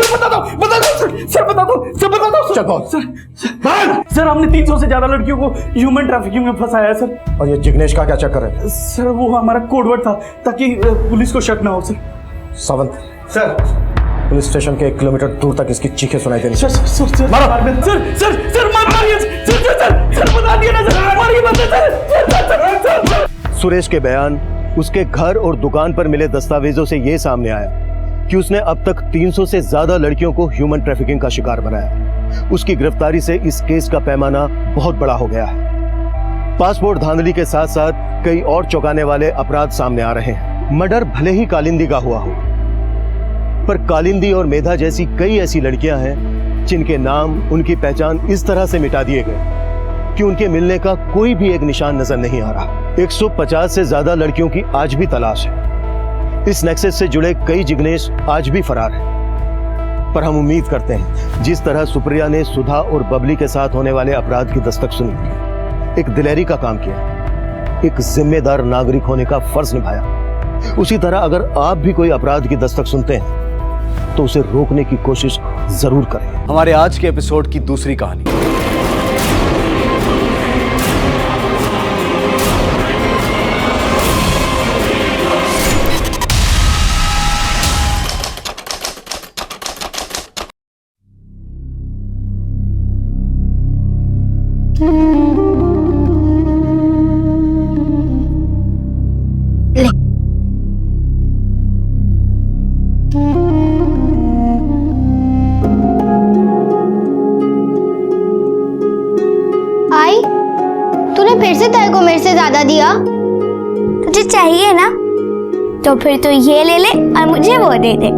बता दो। सर हमने 300 से ज्यादा लड़कियों को ह्यूमन ट्रैफिकिंग में फंसाया है सर। और ये जिग्नेश का क्या चक्कर है? सर वो हमारा कोडवर्ड था ताकि पुलिस को शक ना हो sir. Sawant sir police station के 1 किलोमीटर दूर तक इसकी चीखें सुनाई देनी। सर बता दिया ना सर, मारिए मत सर। सुरेश के बयान, उसके घर और दुकान पर मिले दस्तावेजों से यह सामने आया कि उसने अब तक 300 से ज्यादा लड़कियों को ह्यूमन ट्रैफिकिंग का शिकार बनाया। उसकी गिरफ्तारी से इस केस का पैमाना बहुत बड़ा हो गया है। पासपोर्ट धांधली के साथ साथ कई और चौंकाने वाले अपराध सामने आ रहे हैं। मर्डर भले ही कालिंदी का हुआ हो, पर कालिंदी और मेधा जैसी कई ऐसी लड़कियां हैं जिनके नाम, उनकी पहचान इस तरह से मिटा दिए गए कि उनके मिलने का कोई भी एक निशान नजर नहीं आ रहा। 150 से ज्यादा लड़कियों की आज भी तलाश है। इस नेक्सस से जुड़े कई जिग्नेश आज भी फरार हैं। पर हम उम्मीद करते हैं जिस तरह सुप्रिया ने सुधा और बबली के साथ होने वाले अपराध की दस्तक सुनी, एक दिलेरी का काम किया, एक जिम्मेदार नागरिक होने का फर्ज निभाया, उसी तरह अगर आप भी कोई अपराध की दस्तक सुनते हैं तो उसे रोकने की कोशिश जरूर करें। हमारे आज के एपिसोड की दूसरी कहानी। आई, तूने फिर से तेरे को मेरे से ज्यादा दिया? तुझे चाहिए ना, तो फिर तू ये ले ले और मुझे वो दे दे।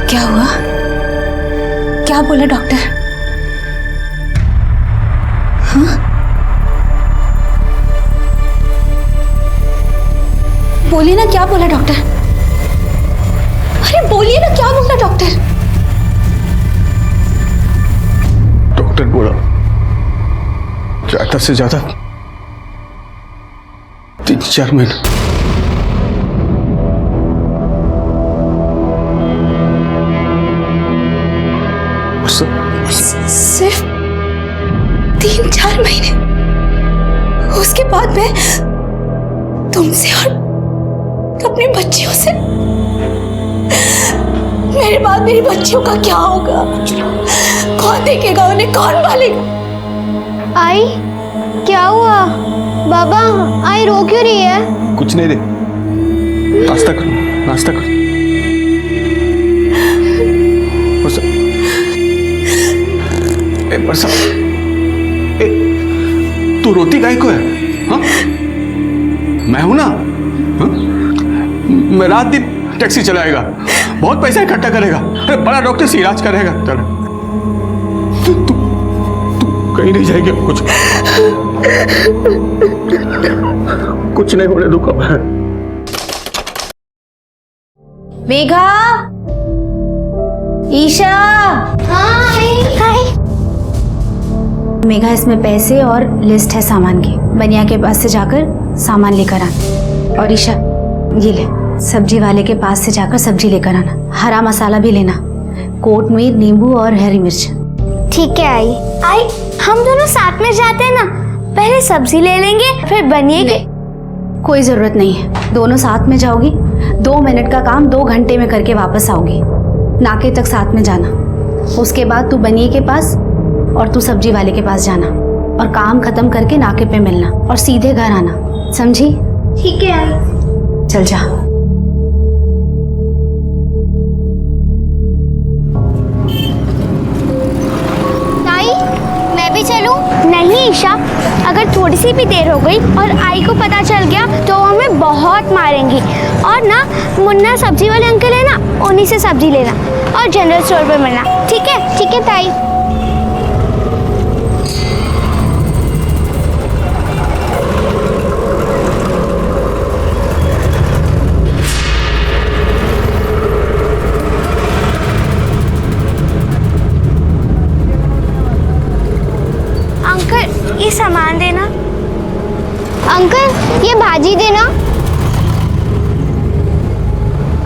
क्या हुआ? क्या बोला डॉक्टर? हाँ? बोलिए ना, क्या बोला डॉक्टर? अरे बोलिए ना, क्या बोला डॉक्टर? डॉक्टर बोला ज्यादा से ज्यादा 3-4 महीने। सिर्फ 3-4 महीने? उसके बाद मैं तुमसे और अपनी बच्चियों से, मेरे बाद मेरी बच्चियों का क्या होगा? कौन देखेगा उन्हें, कौन पालेगा? आई क्या हुआ? बाबा आई रो क्यों रही है? कुछ नहीं रे, नाश्ता कर, नाश्ता कर। बरसा, तू रोती काहे को है? हाँ? मैं हूं ना, हाँ? मैं रात दिन टैक्सी चलाएगा, बहुत पैसा इकट्ठा करेगा, अरे बड़ा डॉक्टर से इलाज करेगा। तू कहीं नहीं जाएगी, कुछ नहीं होने दूंगा मैं। मेघा, ईशा। मेघा, इसमें पैसे और लिस्ट है सामान की, बनिया के पास से जाकर सामान लेकर आना। और ईशा ये ले, सब्जी वाले के पास से जाकर सब्जी लेकर आना, हरा मसाला भी लेना, कोटमीर, नींबू और हरी मिर्च। ठीक है आई हम दोनों साथ में जाते हैं ना, पहले सब्जी ले लेंगे फिर बनिए के। कोई जरूरत नहीं है, दोनों साथ में जाओगी, 2 मिनट का काम 2 घंटे में करके वापस आओगी। नाके तक साथ में जाना, उसके बाद तू बनिए के पास और तू सब्जी वाले के पास जाना, और काम खत्म करके नाके पे मिलना और सीधे घर आना, समझी? ठीक है आई। चल जा। ताई मैं भी चलूं? नहीं ईशा, अगर थोड़ी सी भी देर हो गई और आई को पता चल गया तो वो हमें बहुत मारेंगी। और ना मुन्ना सब्जी वाले अंकल है ना, उन्हीं से सब्जी लेना और जनरल स्टोर पे मिलना। ठीक है? ठीक है ताई। अंकल ये सामान देना। अंकल ये भाजी देना।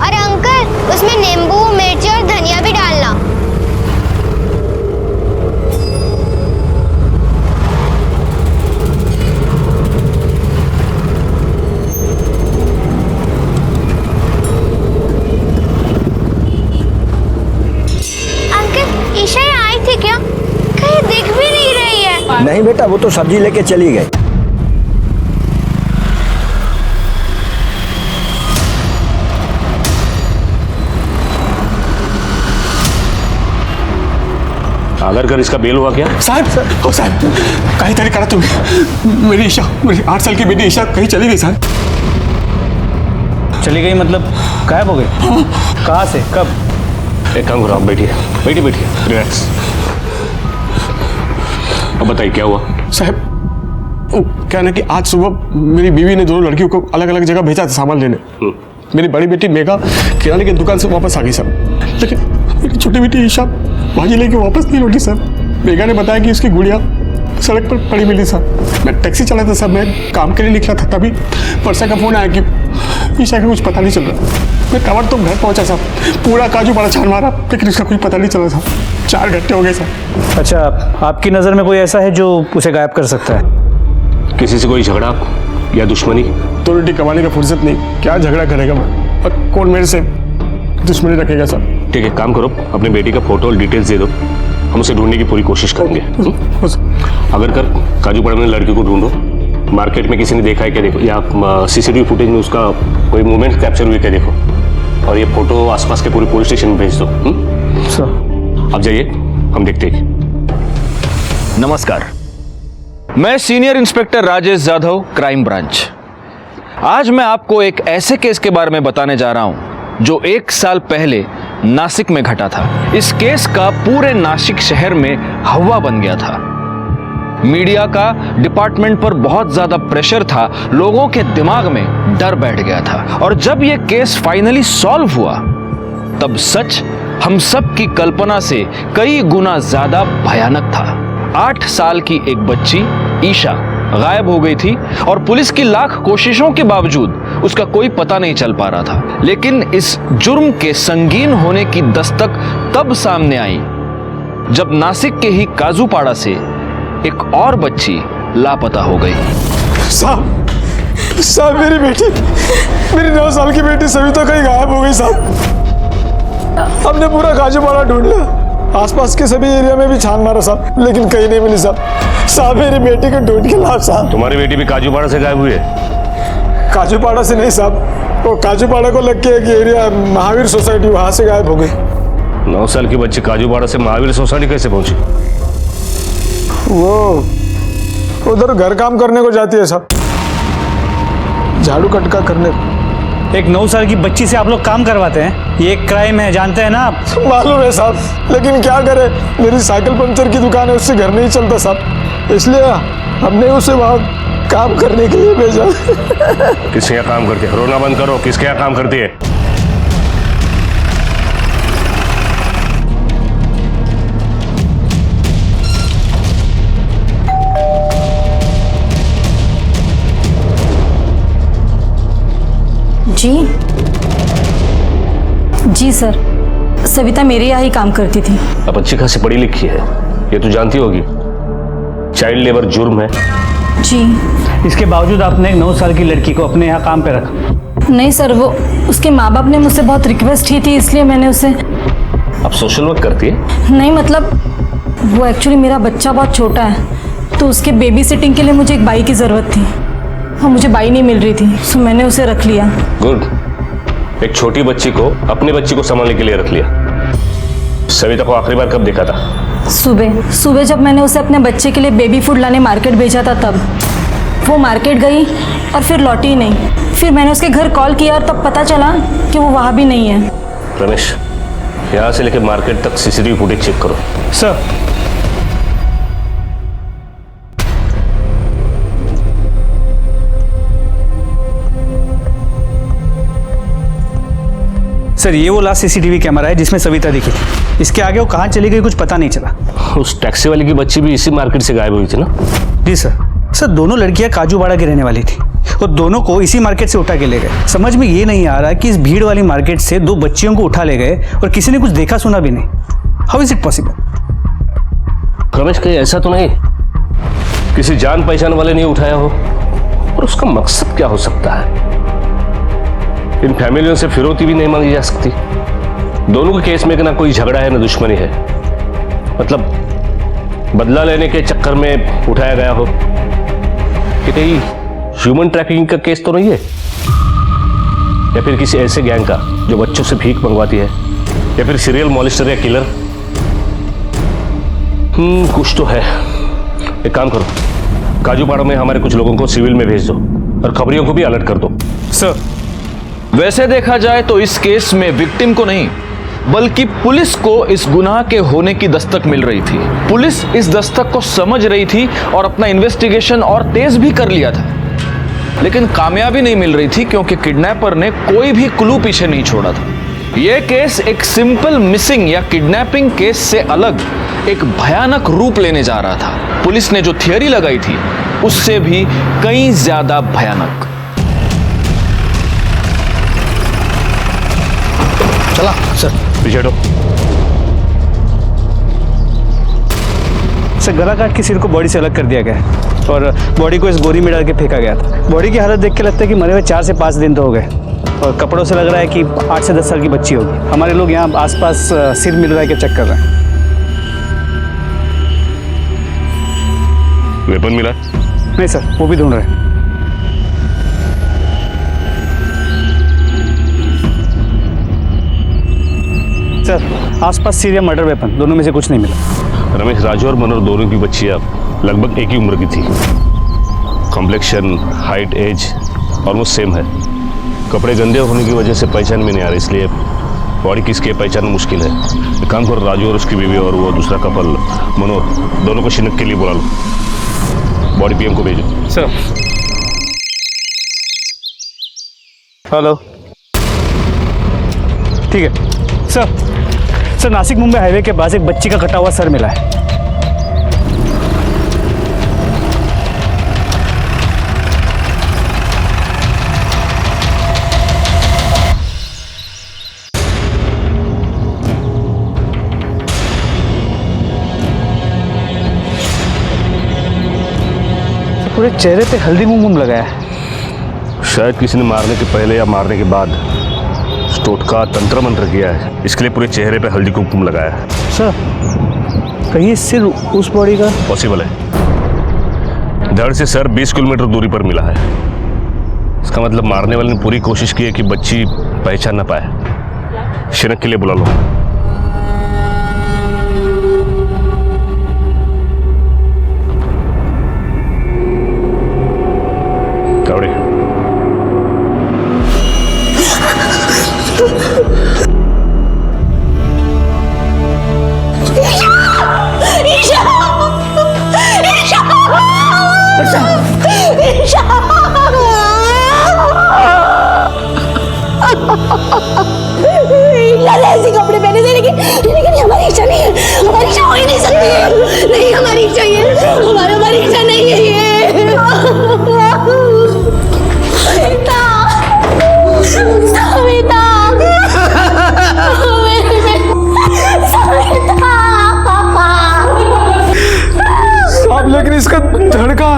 और अंकल उसमें नींबू, मिर्च और धनिया भी डालना। अंकल ईशा आई थी क्या? कहीं दिख भी नहीं रही है। नहीं बेटा, वो तो सब्जी लेके चली गई। अगर कर इसका बेल हुआ क्या? साहब, ओ साहब, कहीं तरी करा तुम्हें। मेरी ईशा, मेरी 8 साल की बेटी ईशा कहीं चली गई साहब। चली गई मतलब गायब हो गई? कहाँ से, कब? एक काम करो, आप बैठिए बैठिए बैठिए, रिलैक्स। अब बताइए क्या हुआ? साहब क्या ना कि आज सुबह मेरी बीवी ने दोनों लड़कियों को अलग अलग जगह भेजा था सामान लेने। मेरी बड़ी बेटी मेघा किराने की दुकान से वापस आ गई सर, लेकिन मेरी छोटी बेटी ईशा भाजी लेके वापस नहीं लौटी सर। मेघा ने बताया कि उसकी गुड़िया सड़क पर पड़ी मिली सर। मैं टैक्सी चला था सर, मैं काम के लिए निकला था, तभी परसा का फोन आया कि ईशा का कुछ पता नहीं चल रहा। मैं कवर तो घर पहुंचा साहब, पूरा काजू बड़ा छान मारा, लेकिन उसका कुछ पता नहीं चला था। 4 घंटे हो गए सर। अच्छा, आपकी नज़र में कोई ऐसा है जो उसे गायब कर सकता है? किसी से कोई झगड़ा या दुश्मनी? तो रोटी कमाने का फुर्सत नहीं, क्या झगड़ा करेगा मैं, और कौन मेरे से दुश्मनी रखेगा सर। ठीक है, काम करो, अपनी बेटी का फोटो और डिटेल्स दे दो, हम उसे ढूंढने की पूरी कोशिश करेंगे। अगर कर काजूपाड़ा में लड़की को ढूंढो, मार्केट में किसी ने देखा है क्या देखो, या सीसीटीवी फुटेज में उसका कोई मूवमेंट कैप्चर हुई क्या देखो, और ये फोटो आसपास के पूरे पुलिस स्टेशन में भेज दो। अब जाइए, हम देखते हैं। नमस्कार, मैं senior inspector Rajesh Jadhav, crime branch. आज मैं आपको एक ऐसे केस के बारे में बताने जा रहा हूं जो 1 साल पहले नासिक में घटा था। इस केस का पूरे नासिक शहर में हवा बन गया था। मीडिया का डिपार्टमेंट पर बहुत ज्यादा प्रेशर था, लोगों के दिमाग में डर बैठ गया था। और जब यह केस फाइनली सॉल्व हुआ, तब सच हम सब की कल्पना से कई गुना ज्यादा भयानक था। 8 साल की एक बच्ची ईशा गायब हो गई थी और पुलिस की लाख कोशिशों के बावजूद उसका कोई पता नहीं चल पा रहा था। लेकिन इस जुर्म के संगीन होने की दस्तक तब सामने आई जब नासिक के ही काजूपाड़ा से एक और बच्ची लापता हो गई। साहब मेरी बेटी, मेरी 9 साल की बेटी सविता कहीं गायब हो गई साहब। हमने पूरा काजूपाड़ा ढूंढ लिया, आसपास के सभी एरिया में भी छान मारा साहब, लेकिन कहीं नहीं मिली साहब। मेरी बेटी को ढूंढ के लाओ साहब। तुम्हारी बेटी भी काजूपाड़ा से गायब हुई है? काजूपाड़ा से नहीं साहब, वो काजूपाड़ा को लग के एक एरिया महावीर सोसाइटी, वहां से गायब हो गई। 9 साल की बच्ची काजूपाड़ा से महावीर सोसाइटी कैसे पहुंची? वो उधर घर काम करने को जाती है साहब, झाड़ू कटका करने को। एक 9 साल की बच्ची से आप लोग काम करवाते हैं? ये एक क्राइम है, जानते हैं ना आप? मालूम है साहब, लेकिन क्या करे, मेरी साइकिल पंचर की दुकान है, उससे घर नहीं चलता साहब, इसलिए हमने उसे वहाँ काम करने के लिए भेजा। किसके यहाँ काम करती है? रोना बंद करो, किसके यहाँ काम करती है? जी सर, सविता मेरे यहाँ ही काम करती थी। अब अच्छी खासी पढ़ी लिखी है, ये तो जानती होगी चाइल्ड लेबर जुर्म है। जी। इसके बावजूद आपने एक 9 साल की लड़की को अपने यहाँ काम पे रखा? नहीं सर, वो उसके माँ बाप ने मुझसे बहुत रिक्वेस्ट की थी, इसलिए मैंने उसे। अब सोशल वर्क करती है? नहीं मतलब वो एक्चुअली मेरा बच्चा बहुत छोटा है, तो उसके बेबी सिटिंग के लिए मुझे एक बाई की ज़रूरत थी और मुझे बाई नहीं मिल रही थी, तो मैंने उसे रख लिया। गुड, एक छोटी बच्ची को अपनी बच्ची को संभालने के लिए रख लिया। सविता को आखिरी बार कब देखा था? सुबह जब मैंने उसे अपने बच्चे के लिए बेबी फूड लाने मार्केट भेजा था, तब वो मार्केट गई और फिर लौटी ही नहीं। फिर मैंने उसके घर कॉल किया और तब पता चला कि वो वहाँ भी नहीं है। रमेश, यहाँ से लेकर मार्केट तक सीसीटीवी फुटेज चेक करो। सर। सर, ये वो लास्ट सीसीटीवी कैमरा है जिसमें सविता दिखी थी। इसके आगे वो कहाँ चली गई कुछ पता नहीं चला। उस टैक्सी वाली की बच्ची भी इसी मार्केट से गायब हुई थी ना? जी सर, दोनों लड़कियां काजूबाड़ा की रहने वाली थी और दोनों को इसी मार्केट से उठा के ले गए। समझ में ये नहीं आ रहा कि इस भीड़ वाली मार्केट से 2 बच्चियों को उठा ले गए और किसी ने कुछ देखा सुना भी नहीं। How is it possible? Ramesh, कहीं ऐसा तो नहीं किसी जान पहचान वाले ने उठाया हो? और उसका मकसद क्या हो सकता है? इन फैमिलियों से फिरौती भी नहीं मांगी जा सकती। दोनों के केस में ना कोई झगड़ा है ना दुश्मनी है, मतलब बदला लेने के चक्कर में उठाया गया हो। कि कहीं ह्यूमन ट्रैफिकिंग का केस तो नहीं है, या फिर किसी ऐसे गैंग का जो बच्चों से भीख मंगवाती है, या फिर सीरियल मॉलिस्टर या किलर। कुछ तो है। एक काम करो, काजूपाड़ा में हमारे कुछ लोगों को सिविल में भेज दो और खबरियों को भी अलर्ट कर दो। सर, वैसे देखा जाए तो इस केस में विक्टिम को नहीं बल्कि पुलिस को इस गुनाह के होने की दस्तक मिल रही थी। पुलिस इस दस्तक को समझ रही थी और अपना इन्वेस्टिगेशन और तेज भी कर लिया था, लेकिन कामयाबी नहीं मिल रही थी क्योंकि किडनैपर ने कोई भी क्लू पीछे नहीं छोड़ा था। यह केस एक सिंपल मिसिंग या किडनैपिंग केस से अलग एक भयानक रूप लेने जा रहा था। पुलिस ने जो थियरी लगाई थी उससे भी कहीं ज्यादा भयानक। चला सर, पीछे हटो। सर, गला काट के सिर को बॉडी से अलग कर दिया गया है और बॉडी को इस गोरी में डाल के फेंका गया था। बॉडी की हालत देख के लगता है कि मरे हुए 4 से 5 दिन तो हो गए और कपड़ों से लग रहा है कि 8 से 10 साल की बच्ची होगी। हमारे लोग यहाँ आसपास सिर मिल रहा है कि चेक कर रहे हैं। वेपन मिला? नहीं सर, वो भी ढूंढ रहे हैं। सर, आसपास सीरियल मर्डर वेपन दोनों में से कुछ नहीं मिला। रमेश, राजू और मनोहर दोनों की बच्चियां लगभग एक ही उम्र की थी। Complexion, height, age almost same है। कपड़े गंदे होने की वजह से पहचान में नहीं आ रही, इसलिए बॉडी किसकी पहचानना मुश्किल है। एक काम करो, राजू और उसकी बीवी और वो दूसरा कपल मनोहर, दोनों को शिनक के लिए बुला लो। बॉडी पीएम को भेजो। सर। हेलो, ठीक है सर। नासिक मुंबई हाईवे के पास एक बच्ची का कटा हुआ सर मिला है। पूरे पूरे चेहरे पे हल्दी कुमकुम लगाया है। शायद किसी ने मारने के पहले या मारने के बाद उस टोटका तंत्र मंत्र किया है, इसके लिए पूरे चेहरे पे हल्दी कुमकुम लगाया है। सर कहीं सिर्फ उस बॉडी का पॉसिबल है। धड़ से सर 20 किलोमीटर दूरी पर मिला है। इसका मतलब मारने वाले ने पूरी कोशिश की है कि बच्ची पहचान ना पाए। शिनक के लिए बुला लो। कावड़े ऐसे कपड़े पहने थे, लेकिन हमारी इच्छा नहीं है। हमारी इच्छा हो ही नहीं सकती है। नहीं, हमारी इच्छा ही है। हमारी इच्छा नहीं है ये। सविता, सविता, साहब लेकिन इसका धड़का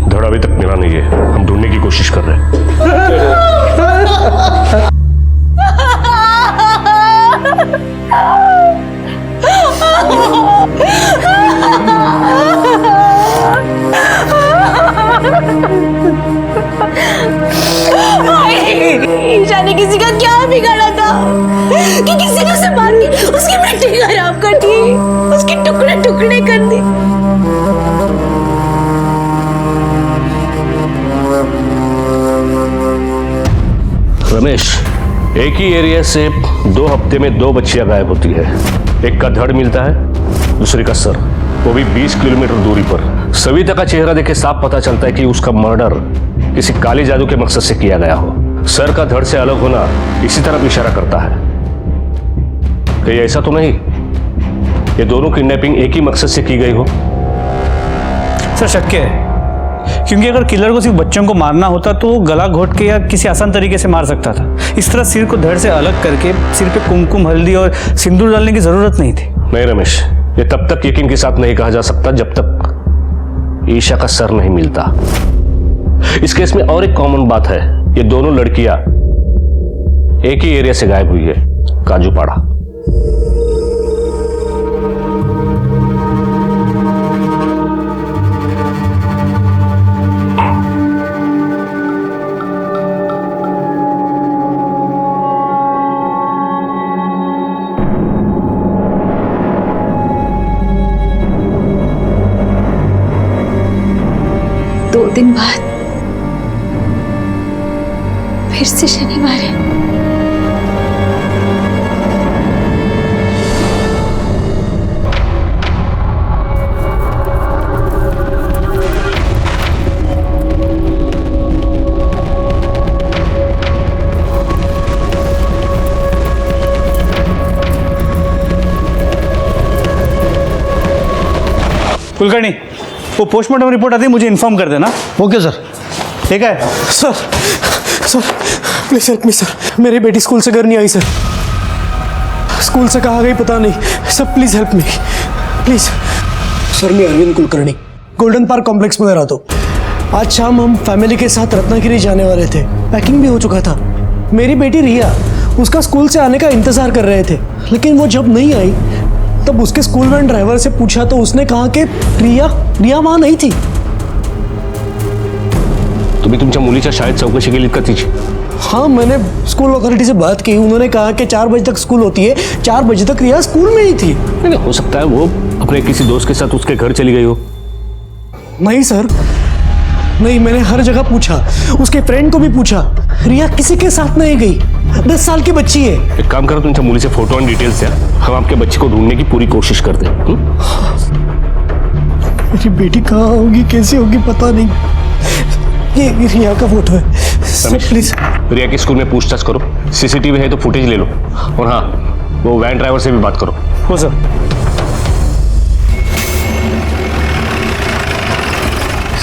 धड़ अभी तक मिला नहीं है, हम ढूंढने की कोशिश कर रहे हैं। ईशा ने किसी का क्या बिगाड़ा था कि किसी ने उसे मार के उसकी मिट्टी खराब कर दी, उसके टुकड़े टुकड़े कर दी। रमेश, एक ही एरिया से 2 हफ्ते में 2 बच्चियां गायब होती है। एक का धड़ मिलता है, दूसरी का सर, वो भी 20 किलोमीटर दूरी पर। सविता का चेहरा देखे साफ पता चलता है कि उसका मर्डर किसी काली जादू के मकसद से किया गया हो। सर का धड़ से अलग होना इसी तरफ इशारा करता है। कहीं ऐसा तो नहीं ये दोनों किडनैपिंग एक ही मकसद से की गई हो? सर शक्य है, क्योंकि अगर किलर को सिर्फ बच्चों को मारना होता तो वो गला घोट के या किसी आसान तरीके से मार सकता था। इस तरह सिर को धड़ से अलग करके सिर पे कुमकुम, हल्दी और सिंदूर डालने की जरूरत नहीं थी। नहीं रमेश, ये तब तक यकीन के साथ नहीं कहा जा सकता जब तक ईशा का सर नहीं मिलता। इस केस में और एक कॉमन बात है, ये दोनों लड़कियां एक ही एरिया से गायब हुई है, काजूपाड़ा। दो दिन बाद फिर से शनिवार है। कुलकर्णी, वो पोस्टमार्टम रिपोर्ट आती है, मुझे इन्फॉर्म कर देना। Okay sir. ठीक है sir, sir please help me sir. मेरी बेटी स्कूल से घर नहीं आई सर। स्कूल से कहाँ गई पता नहीं sir, please help me please. Sir मैं Arvind Kulkarni, Golden Park Complex में रहता हूँ। आज शाम हम फैमिली के साथ रत्नागिरी जाने वाले थे, पैकिंग भी हो चुका था। मेरी बेटी रिया उसका स्कूल से आने का इंतजार कर रहे थे, लेकिन वो जब नहीं आई तब उसके स्कूल वैन ड्राइवर से पूछा तो उसने कहा कि रिया वहां नहीं थी। तुम्ही तुमच्या मुलीच्या शाळेत चौकशी केली का तिची? हाँ, मैंने स्कूल अथॉरिटी से बात की। उन्होंने कहा कि 4 बजे तक स्कूल होती है, 4 बजे तक रिया स्कूल में ही थी। नहीं, हो सकता है वो अपने किसी दोस्त के साथ उसके घर चली गई हो। नहीं सर, नहीं, मैंने हर जगह पूछा, उसके फ्रेंड को भी पूछा, रिया किसी के साथ नहीं गई। 10 साल की बच्ची है। एक काम करो, तुमच्या मुलीचे फोटो और डिटेल्स द्या, हम आपके बच्चे को ढूंढने की पूरी कोशिश करते हैं। मेरी बेटी कहाँ होगी, कैसी होगी पता नहीं। ये रिया का फोटो है सर, प्लीज। रिया के स्कूल में पूछताछ करो, सीसीटीवी है तो फुटेज ले लो, और हाँ वो वैन ड्राइवर से भी बात करो। हो सर।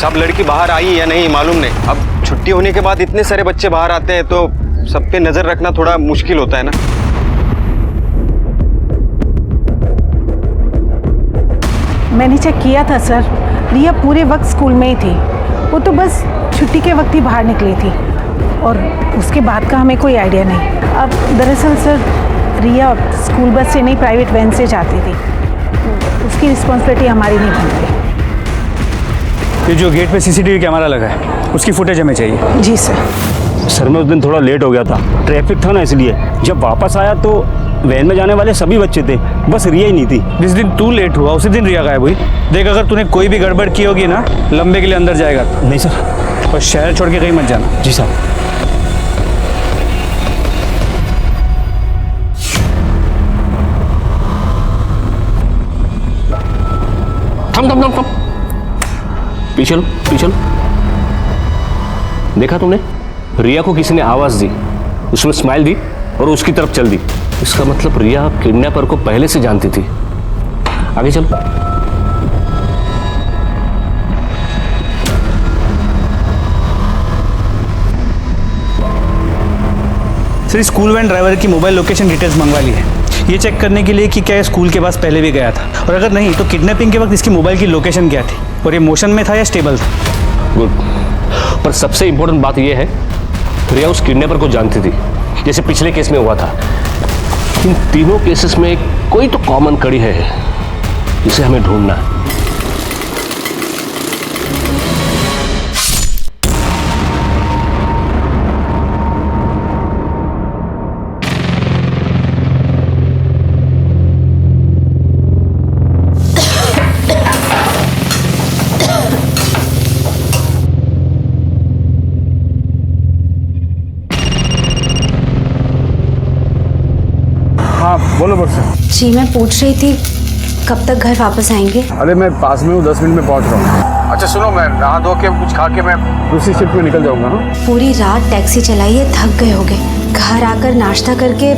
सब लड़की बाहर आई या नहीं मालूम नहीं। अब छुट्टी होने के बाद इतने सारे बच्चे बाहर आते हैं तो सब पे नजर रखना थोड़ा मुश्किल होता है ना। मैंने चेक किया था सर, रिया पूरे वक्त स्कूल में ही थी। वो तो बस छुट्टी के वक्त ही बाहर निकली थी और उसके बाद का हमें कोई आइडिया नहीं। अब दरअसल सर रिया स्कूल बस से नहीं प्राइवेट वैन से जाती थी, उसकी रिस्पॉन्सिबिलिटी हमारी नहीं बनती। ये जो गेट पे सीसीटीवी कैमरा लगा है उसकी फुटेज हमें चाहिए। जी सर। सर मैं उस दिन थोड़ा लेट हो गया था, ट्रैफिक था ना, इसलिए जब वापस आया तो वैन में जाने वाले सभी बच्चे थे, बस रिया ही नहीं थी। जिस दिन तू लेट हुआ उसी दिन रिया गायब हुई। देख अगर तूने कोई भी गड़बड़ की होगी ना, लंबे के लिए अंदर जाएगा। नहीं सर। और शहर छोड़ के कहीं मत जाना। जी सर। थम पीछे लो, पीछे लो। देखा तुमने, रिया को किसी ने आवाज दी, उसमें स्माइल दी और उसकी तरफ चल दी। इसका मतलब रिया किडनैपर को पहले से जानती थी। आगे चलो। सर स्कूल वैन ड्राइवर की मोबाइल लोकेशन डिटेल्स मंगवा ली है, ये चेक करने के लिए कि क्या स्कूल के पास पहले भी गया था, और अगर नहीं तो किडनैपिंग के वक्त इसकी मोबाइल की लोकेशन क्या थी और ये मोशन में था या स्टेबल था। गुड। पर सबसे इंपॉर्टेंट बात यह है, रिया उस किडनैपर को जानती थी, जैसे पिछले केस में हुआ था। इन तीनों केसेस में कोई तो कॉमन कड़ी है जिसे हमें ढूंढना है। हाँ बोलो बस। जी मैं पूछ रही थी कब तक घर वापस आएंगे? अरे मैं पास में हूँ, 10 मिनट में पहुँच रहा हूँ। अच्छा सुनो, मैं नहा धो के कुछ खा के मैं दूसरी शिफ्ट में निकल जाऊँगा। पूरी रात टैक्सी चलाई है, थक गए होगे, घर आकर नाश्ता करके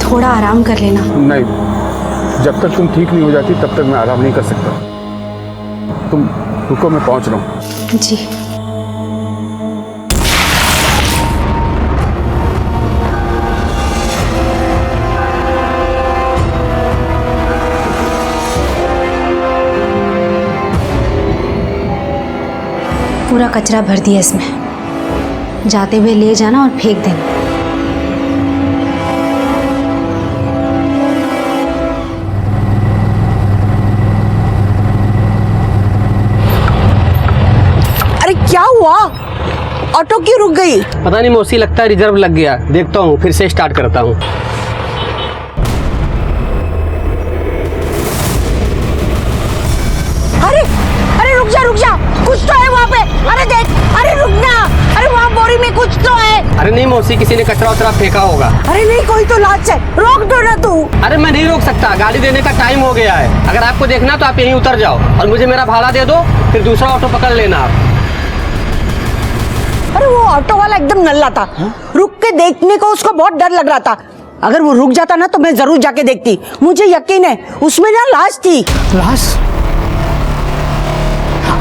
थोड़ा आराम कर लेना। नहीं, जब तक तुम ठीक नहीं हो जाती तब तक मैं आराम नहीं कर सकता। तुम रुको, मैं पहुँच रहा हूँ। जी। पूरा कचरा भर दिया इसमें, जाते हुए ले जाना और फेंक देना। अरे क्या हुआ? ऑटो क्यों रुक गई? पता नहीं मौसी, लगता है रिजर्व लग गया। देखता हूँ, फिर से स्टार्ट करता हूँ। रुक जा, कुछ तो है वहाँ पे। अरे देख, अरे रुकना, अरे वहाँ बोरी में कुछ तो है। अरे नहीं मौसी, किसी ने कचरा उतरा फेंका होगा। अरे नहीं, कोई तो लाच है, रोक दो ना तू। अरे मैं नहीं रोक सकता, गाड़ी देने का टाइम हो गया है। अगर आपको देखना तो आप यहीं उतर जाओ और मुझे मेरा भाड़ा दे दो, फिर दूसरा ऑटो पकड़ लेना आप। अरे वो ऑटो वाला एकदम नल्ला था, रुक के देखने को उसको बहुत डर लग रहा था। अगर वो रुक जाता ना तो मैं जरूर जाके देखती। मुझे यकीन है उसमें ना लाश थी। लाश?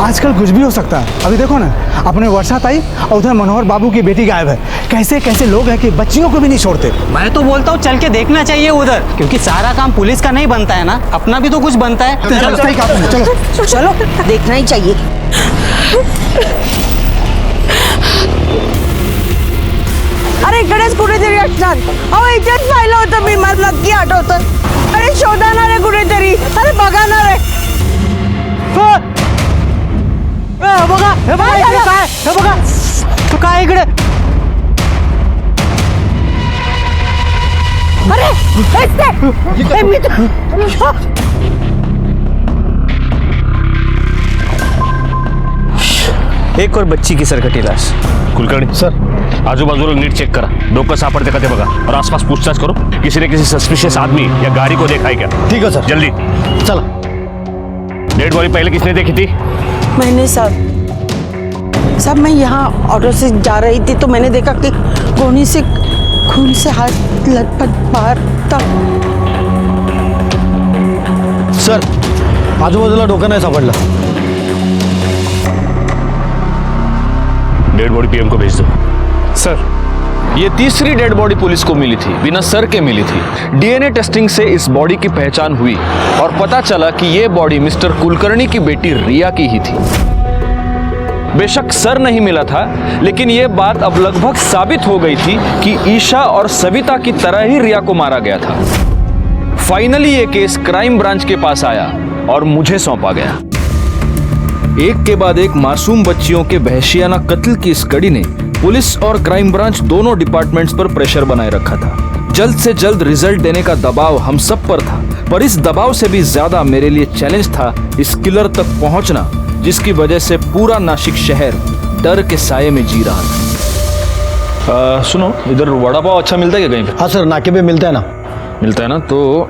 आजकल कुछ भी हो सकता है। अभी देखो ना, अपने वर्षा ताई और उधर मनोहर बाबू की बेटी गायब है। कैसे कैसे लोग हैं कि बच्चियों को भी नहीं छोड़ते। मैं तो बोलता हूँ चल के देखना चाहिए उधर, क्योंकि सारा काम पुलिस का नहीं बनता है ना, अपना भी तो कुछ बनता है। चलो चलो, देखना ही चाहिए। अरे इकडेच कुठेतरी असणार। अहो इथेच पाहिलं होतं मी, मला नक्की आठवतं। अरे शोधा ना रे कुठेतरी, अरे बघा ना रे। बघा, हे बघा, इकडे काय? हे बघा, तो काय इकडे? अरे मी तो एक और बच्ची की सरकटी लाश। कुलकर्णी सर, आजूबाजूला नीट चेक करा, डोकं सापडते का ते बघा, और आसपास पूछताछ करो, किसी ने किसी सस्पिशियस आदमी या गाड़ी को देखा है क्या? ठीक है सर। जल्दी चलो। डेड बॉडी पहले किसने देखी थी? मैंने सब मैं यहाँ ऑटो से जा रही थी तो मैंने देखा कि कोनी से खून से हाथ लटपट बाहर था। सर आजूबाजूला डोकं नाही सापडलं। डेड बॉडी पीएम को भेज दो। सर ये तीसरी डेड बॉडी पुलिस को मिली थी, बिना सर के मिली थी। डीएनए टेस्टिंग से इस बॉडी की पहचान हुई और पता चला कि यह बॉडी मिस्टर कुलकर्णी की बेटी रिया की ही थी। बेशक सर नहीं मिला था, लेकिन यह बात अब लगभग साबित हो गई थी कि ईशा और सविता की तरह ही रिया को मारा गया था। फाइनली ये केस क्राइम ब्रांच के पास आया और मुझे सौंपा गया। एक के बाद एक मासूम बच्चियों के वहशियाना कत्ल की इस कड़ी ने पुलिस और क्राइम ब्रांच दोनों डिपार्टमेंट्स पर प्रेशर बनाए रखा था। जल्द से जल्द रिजल्ट देने का दबाव हम सब पर था, पर इस दबाव से भी ज्यादा मेरे लिए चैलेंज था इस किलर तक पहुंचना, जिसकी वजह से पूरा नासिक शहर डर के साये में जी रहा था। सुनो, इधर वड़ा पाव अच्छा मिलता है क्या कहीं पे? हाँ सर, नाके पे मिलता है ना। मिलता है ना, तो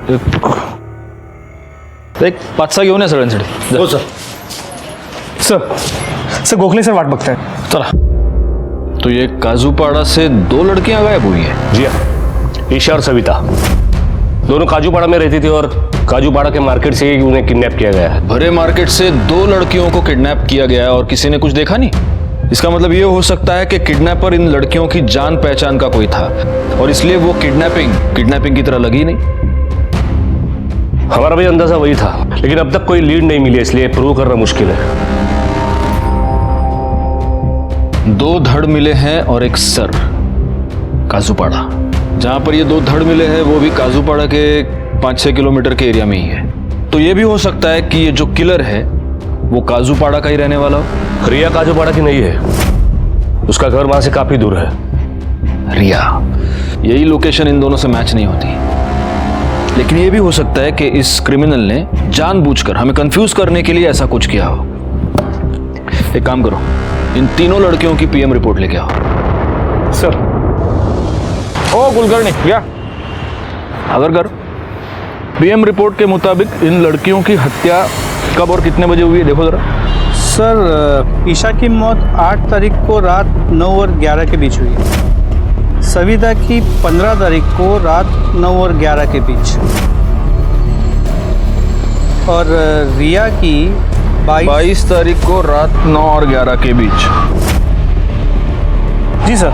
एक 5-6 घेऊन या सगळ्यांसाठी। हो सर। सर गोखले सर वाट बघताय। चला। तो ये काजूपाड़ा से 2 लड़कियां गायब हुई हैं। जी हाँ, ईशा और सविता दोनों काजूपाड़ा में रहती थी और काजूपाड़ा के मार्केट से ही उन्हें किडनैप किया गया है। भरे मार्केट से 2 लड़कियों को किडनैप किया गया है और किसी ने कुछ देखा नहीं। इसका मतलब ये हो सकता है कि किडनैपर इन लड़कियों की जान पहचान का कोई था और इसलिए वो किडनैपिंग की तरह लगी नहीं। हमारा भी अंदाजा वही था, लेकिन अब तक कोई लीड नहीं मिली, इसलिए प्रूव करना मुश्किल है। 2 धड़ मिले हैं और एक सर, काजूपाड़ा। जहां पर ये 2 धड़ मिले हैं वो भी काजूपाड़ा के 5-6 किलोमीटर के एरिया में ही है। तो ये भी हो सकता है कि ये जो किलर है वो काजूपाड़ा का ही रहने वाला हो। रिया काजूपाड़ा की नहीं है, उसका घर वहां से काफी दूर है। रिया, यही लोकेशन इन दोनों से मैच नहीं होती। लेकिन ये भी हो सकता है कि इस क्रिमिनल ने जानबूझकर हमें कंफ्यूज करने के लिए ऐसा कुछ किया हो। एक काम करो, इन तीनों लड़कियों की पीएम रिपोर्ट लेके आओ। सर। ओ कुलकर्णी, क्या? अगर कर पीएम रिपोर्ट के मुताबिक इन लड़कियों की हत्या कब और कितने बजे हुई है, देखो जरा। सर, ईशा की मौत 8 तारीख को रात 9 और 11 के बीच हुई है। सविता की 15 तारीख को रात 9 और 11 के बीच, और रिया की 22 तारीख को रात 9 और 11 के बीच। जी सर।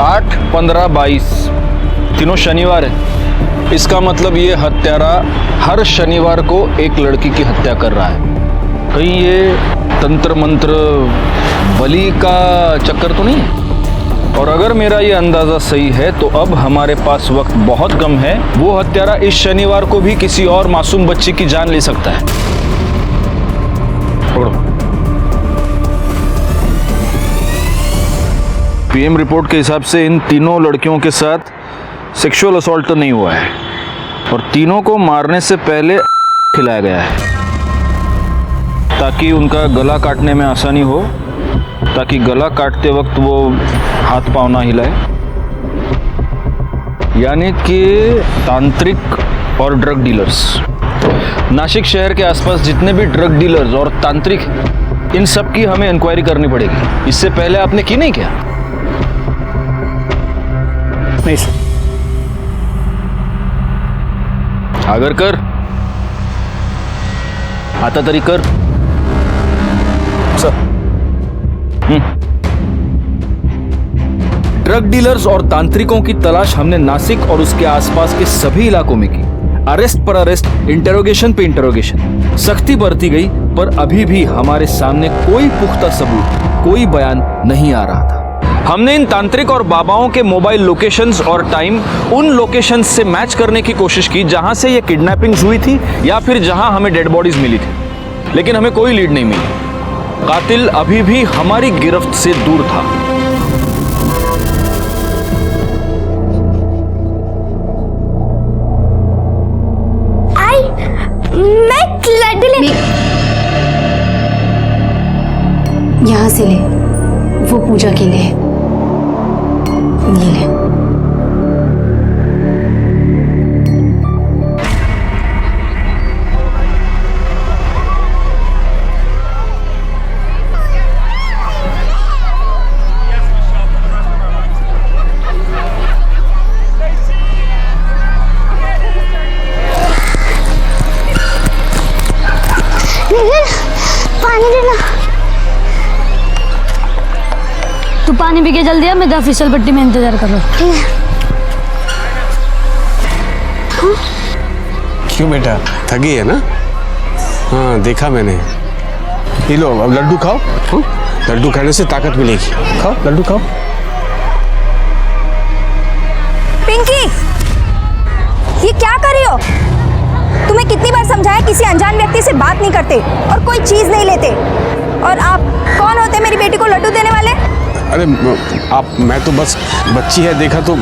8, 15, 22 तीनों शनिवार है। इसका मतलब ये हत्यारा हर शनिवार को एक लड़की की हत्या कर रहा है। कहीं ये तंत्र मंत्र बलि का चक्कर तो नहीं है? और अगर मेरा ये अंदाजा सही है तो अब हमारे पास वक्त बहुत कम है। वो हत्यारा इस शनिवार को भी किसी और मासूम बच्ची की जान ले सकता है। पीएम रिपोर्ट के हिसाब से इन तीनों लड़कियों के साथ सेक्सुअल असॉल्ट तो नहीं हुआ है और तीनों को मारने से पहले खिलाया गया है ताकि उनका गला काटने में आसानी हो, ताकि गला काटते वक्त वो हाथ पाँव ना हिलाए। यानी कि तांत्रिक और ड्रग डीलर्स। नासिक शहर के आसपास जितने भी ड्रग डीलर्स और तांत्रिक, इन सब की हमें इंक्वायरी करनी पड़ेगी। इससे पहले आपने की नहीं क्या? नहीं सर। अगर कर, आता तरी कर सर। ड्रग डीलर्स और तांत्रिकों की तलाश हमने नासिक और उसके आसपास के सभी इलाकों में की। अरेस्ट पर अरेस्ट, इंटरोगेशन पे इंटरोगेशन, सख्ती बरती गई, पर अभी भी हमारे सामने कोई पुख्ता सबूत, कोई बयान नहीं आ रहा था। हमने इन तांत्रिक और बाबाओं के मोबाइल लोकेशंस और टाइम उन लोकेशंस से मैच करने की कोशिश की जहां से ये किडनैपिंग्स हुई थी या फिर जहां हमें डेड बॉडीज मिली थी, लेकिन हमें कोई लीड नहीं मिली। कातिल अभी भी हमारी गिरफ्त से दूर था। मैं लड्डू ले। यहाँ से ले, वो पूजा के लिए ये ले। पानी देना। तू पानी पी के जल्दी आ, मैं तो फिसल पट्टी में इंतजार कर रहा हूँ। क्यों बेटा, थकी है ना? हाँ देखा मैंने। ये लो अब लड्डू खाओ। लड्डू खाने से ताकत मिलेगी। खाओ लड्डू खाओ। पिंकी, ये क्या कर रही हो? तुम्हें कितनी बार समझाया किसी अनजान व्यक्ति से बात नहीं करते और कोई चीज नहीं लेते। और आप कौन होते मेरी बेटी को लड्डू देने वाले? अरे मैं तो बस बच्ची है देखा तो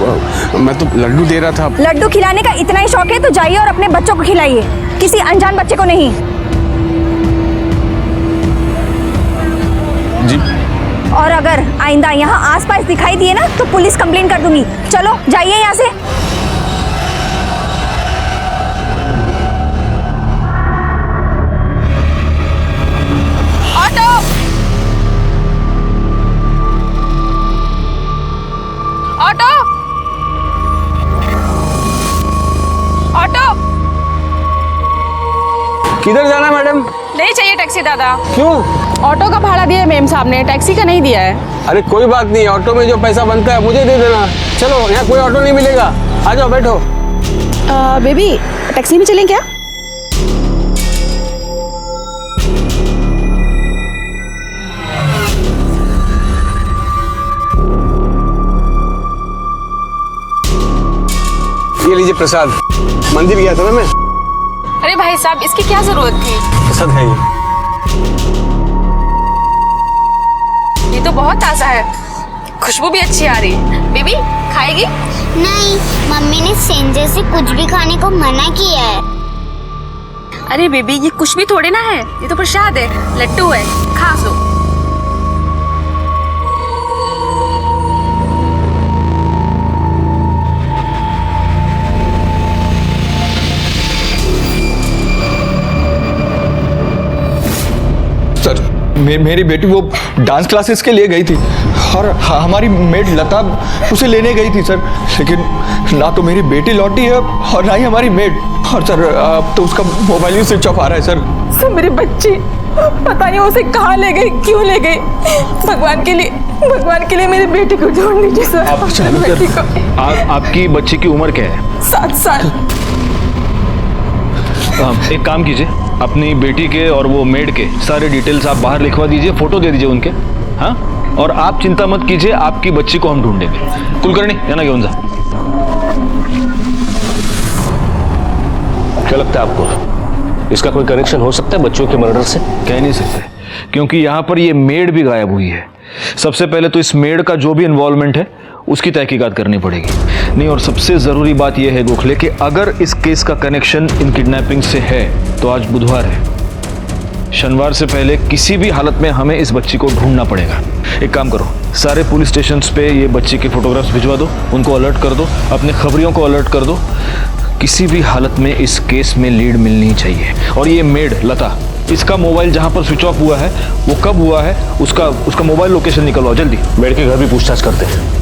मैं तो लड्डू दे रहा था। लड्डू खिलाने का इतना ही शौक है तो जाइए और अपने बच्चों को खिलाइए, किसी अनजान बच्चे को नहीं। जी। और अगर आइंदा यहाँ आसपास दिखाई दिए ना तो पुलिस कंप्लेन कर दूंगी। चलो जाइए यहाँ से। Auto, auto, auto. किधर जाना है मैडम? नहीं चाहिए टैक्सी दादा। क्यों? ऑटो का भाड़ा दिया है मेम साहब ने, टैक्सी का नहीं दिया है। अरे कोई बात नहीं, ऑटो में जो पैसा बनता है मुझे दे देना। चलो, यहाँ कोई ऑटो नहीं मिलेगा, आ जाओ बैठो। बेबी टैक्सी में चलें क्या? ये लीजिए प्रसाद, मंदिर गया था ना मैं। अरे भाई साहब इसकी क्या जरूरत थी? प्रसाद है ये तो बहुत ताज़ा है, खुशबू भी अच्छी आ रही है। बेबी खाएगी? नहीं, मम्मी ने सेंजे से कुछ भी खाने को मना किया है। अरे बेबी ये कुछ भी थोड़े ना है, ये तो प्रसाद है, लड्डू है, खा लो। सर मेरी बेटी वो डांस क्लासेस के लिए गई थी और हमारी मेड लता उसे लेने गई थी सर, लेकिन ना तो मेरी बेटी लौटी है और ना ही हमारी मेड। और सर अब तो उसका मोबाइल ही स्विच ऑफ आ रहा है सर। मेरी बच्ची पता नहीं उसे कहाँ ले गई, क्यों ले गई। भगवान के लिए मेरी बेटी को ढूंढ लीजिए सर। आपकी बच्ची की उम्र क्या है? 7 साल। एक काम कीजिए, अपनी बेटी के और वो मेड के सारे डिटेल्स आप बाहर लिखवा दीजिए, फोटो दे दीजिए उनके। हाँ, और आप चिंता मत कीजिए, आपकी बच्ची को हम ढूंढेंगे। कुलकर्णी याना घेऊन जा। क्या लगता है आपको, इसका कोई कनेक्शन हो सकता है बच्चों के मर्डर से? कह नहीं सकते, क्योंकि यहाँ पर ये मेड भी गायब हुई है। सबसे पहले तो इस मेड का जो भी इन्वॉल्वमेंट है उसकी तहकीकात करनी पड़ेगी। नहीं, और सबसे ज़रूरी बात यह है गोखले कि अगर इस केस का कनेक्शन इन किडनैपिंग से है तो आज बुधवार है, शनिवार से पहले किसी भी हालत में हमें इस बच्ची को ढूंढना पड़ेगा। एक काम करो, सारे पुलिस स्टेशंस पे ये बच्ची के फोटोग्राफ्स भिजवा दो, उनको अलर्ट कर दो, अपने खबरियों को अलर्ट कर दो। किसी भी हालत में इस केस में लीड मिलनी चाहिए। और ये मेड लता, इसका मोबाइल जहाँ पर स्विच ऑफ हुआ है वो कब हुआ है, उसका मोबाइल लोकेशन निकलवाओ जल्दी। मेड के घर भी पूछताछ करते हैं।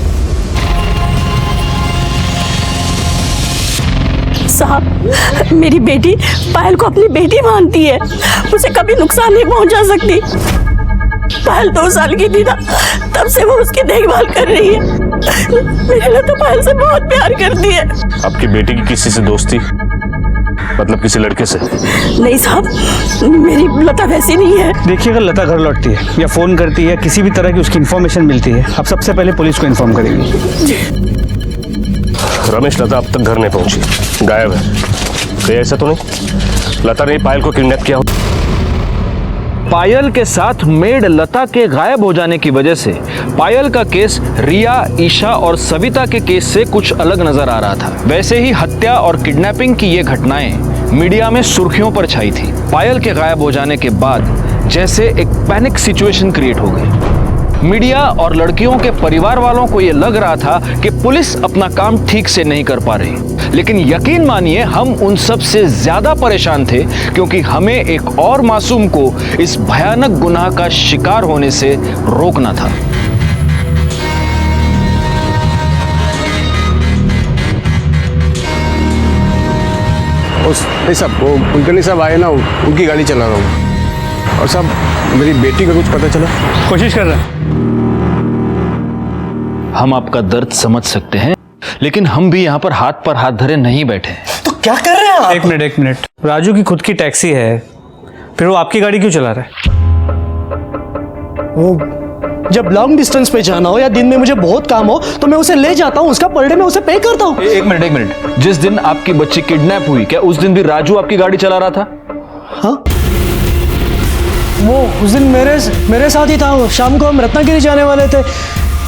साहब मेरी बेटी पायल को अपनी बेटी मानती है, उसे कभी नुकसान नहीं पहुंचा सकती। पायल 2 साल की थी ना, तब से वो उसकी देखभाल कर रही है। मेरी लता पायल से बहुत प्यार करती है। आपकी बेटी की किसी से दोस्ती, मतलब किसी लड़के से? नहीं साहब, मेरी लता वैसी नहीं है। देखिए, अगर लता घर लौटती है या फोन करती है, किसी भी तरह की उसकी इन्फॉर्मेशन मिलती है, आप सबसे पहले पुलिस को इन्फॉर्म करेंगे। रमेश, लता अब तक घर नहीं पहुंची, गायब है। कहीं ऐसा तो नहीं लता ने पायल को किडनैप किया हो? पायल के साथ मेड लता के गायब हो जाने की वजह से पायल का केस रिया, ईशा और सविता के केस से कुछ अलग नजर आ रहा था। वैसे ही हत्या और किडनैपिंग की ये घटनाएं मीडिया में सुर्खियों पर छाई थी। पायल के गायब हो जाने के बाद जैसे एक पैनिक सिचुएशन क्रिएट हो गई। मीडिया और लड़कियों के परिवार वालों को यह लग रहा था कि पुलिस अपना काम ठीक से नहीं कर पा रही, लेकिन यकीन मानिए हम उन सब से ज्यादा परेशान थे, क्योंकि हमें एक और मासूम को इस भयानक गुनाह का शिकार होने से रोकना था। नहीं साहब, वो कुलकर्णी साहब आए ना, उनकी गाड़ी चला रहा हूँ। और साहब मेरी बेटी का कुछ पता चला? कोशिश कर रहा है। हम आपका दर्द समझ सकते हैं, लेकिन हम भी यहाँ पर हाथ धरे नहीं बैठे। तो क्या कर रहे हैं आप? एक मिनट, राजू की खुद की टैक्सी है, फिर वो आपकी गाड़ी क्यों चला रहा है? जब लॉन्ग डिस्टेंस पे जाना हो या दिन में मुझे बहुत काम हो तो मैं उसे ले जाता हूँ, उसका पर डे मैं उसे पे करता हूँ। एक मिनट, जिस दिन आपकी बच्ची किडनैप हुई, क्या उस दिन भी राजू आपकी गाड़ी चला रहा था? हाँ, वो उस दिन मेरे साथ ही था। शाम को हम रत्नागिरी जाने वाले थे।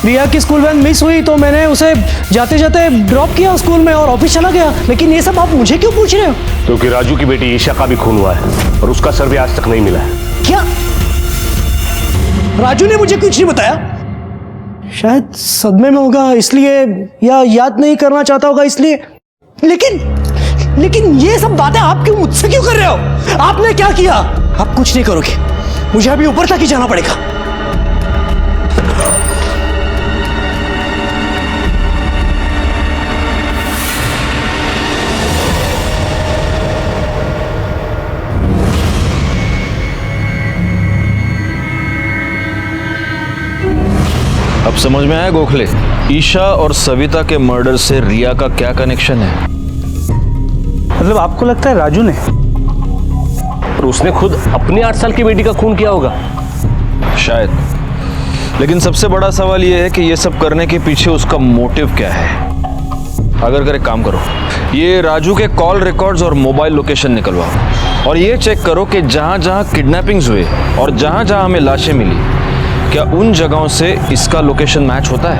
रिया की स्कूल वैन मिस हुई तो मैंने उसे जाते जाते ड्रॉप किया स्कूल में और ऑफिस चला गया। लेकिन ये सब आप मुझे क्यों पूछ रहे हो? क्योंकि राजू की बेटी ईशा का भी खून हुआ है और उसका सर भी आज तक नहीं मिला है। क्या? राजू ने मुझे कुछ नहीं बताया? शायद सदमे में होगा इसलिए, या याद नहीं करना चाहता होगा इसलिए। लेकिन ये सब बातें आप क्यों मुझसे क्यों कर रहे हो? आपने क्या किया? आप कुछ नहीं करोगे, मुझे अभी ऊपर तक ही जाना पड़ेगा। अब समझ में आया गोखले, ईशा और सविता के मर्डर से रिया का क्या कनेक्शन है? मतलब आपको लगता है राजू ने? और उसने खुद अपनी 8 साल की बेटी का खून किया होगा शायद। लेकिन सबसे बड़ा सवाल यह है कि यह सब करने के पीछे उसका मोटिव क्या है। अगर कर एक काम करो, ये राजू के कॉल रिकॉर्ड्स और मोबाइल लोकेशन निकलवाओ और ये चेक करो कि जहां जहां किडनैपिंग्स हुए और जहां जहां हमें लाशें मिली, क्या उन जगहों से इसका लोकेशन मैच होता है?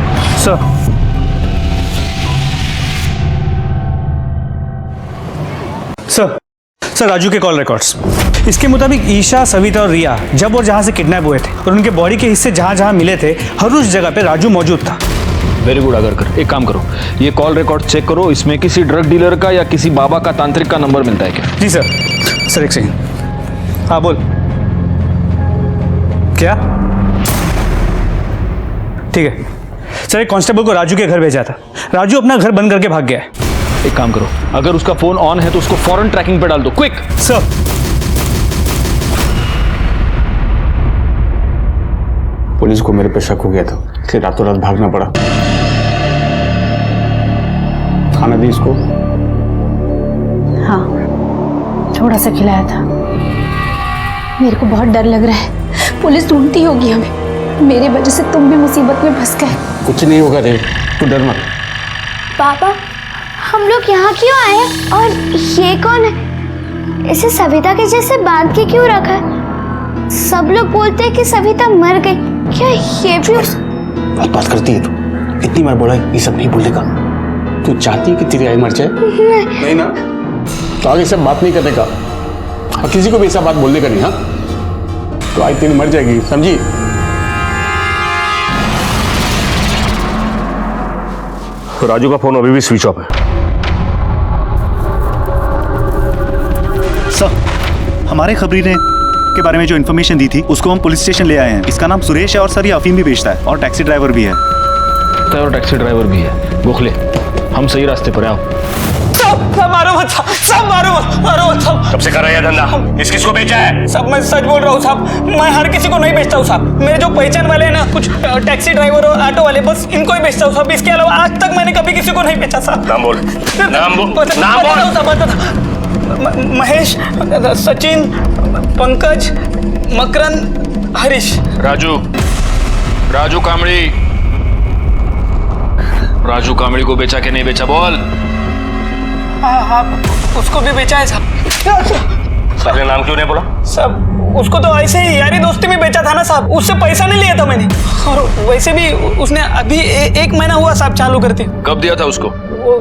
सर राजू के कॉल रिकॉर्ड्स, इसके मुताबिक ईशा, सविता और रिया जब और जहां से किडनैप हुए थे और उनके बॉडी के हिस्से जहां जहां मिले थे, हर उस जगह पे राजू मौजूद था। Very good. अगर कर एक काम करो, ये कॉल रिकॉर्ड चेक करो, इसमें किसी ड्रग डीलर का या किसी बाबा का तांत्रिक का नंबर मिलता है क्या? जी सर एक सेकंड। हाँ बोल। क्या? ठीक है सर, एक कांस्टेबल को राजू के घर भेजा था। राजू अपना घर बंद करके भाग गया है। एक काम करो, अगर उसका फोन ऑन है तो उसको फौरन ट्रैकिंग पे डाल दो, क्विक। सर पुलिस को मेरे पे शक हो गया था, इसलिए रातों रात भागना पड़ा। खाना दी इसको? हाँ, थोड़ा सा खिलाया था। मेरे को बहुत डर लग रहा है, पुलिस ढूंढती होगी हमें। मेरी वजह से तुम भी मुसीबत में फंस गए। कुछ नहीं होगा रे, तू डर मत। पापा, हम लोग यहाँ क्यों आए और ये कौन है? इसे सविता के जैसे बांध के क्यों रखा है? सब लोग बोलते हैं कि सविता मर गई, क्या ये भी बहुत बात करती है तू। इतनी बार बोला ये सब नहीं बोलेगा। तू चाहती है कि तेरी आई मर जाए? नहीं ना, तो आगे सब बात नहीं करने का और किसी को भी ऐसा बात बोलने का नहीं। हाँ, तो आई तेरी मर जाएगी, समझी? राजू का फोन अभी भी स्विच ऑफ है। सर, हमारे खबरी ने के बारे में जो इन्फॉर्मेशन दी थी उसको हम पुलिस स्टेशन ले आए हैं। इसका नाम सुरेश है और सर ये अफीम भी बेचता है और टैक्सी ड्राइवर भी है। और टैक्सी ड्राइवर भी है। गोखले, हम सही रास्ते पर आओ। मारो मत साहब। कब से कर रहा है धंधा? किसको बेचा है? सब मैं सच बोल रहा हूँ साहब, मैं हर किसी को नहीं बेचता हूँ साहब। मेरे जो पहचान वाले हैं ना, कुछ टैक्सी ड्राइवर और ऑटो वाले, बस इनको ही बेचता हूँ साहब। इसके अलावा आज तक मैंने कभी किसी को नहीं बेचा साहब। नाम बोल। महेश, सचिन, पंकज, मकरन, हरीश। राजू कामड़ी को बेचा कि नहीं बेचा? बोल। हाँ, उसको भी बेचा है साहब। पहले नाम क्यों नहीं बोला? साहब उसको तो ऐसे ही यारी दोस्ती में बेचा था ना साहब, उससे पैसा नहीं लिया था मैंने। और वैसे भी उसने अभी 1 महीना हुआ साहब चालू करते। कब दिया था उसको? वो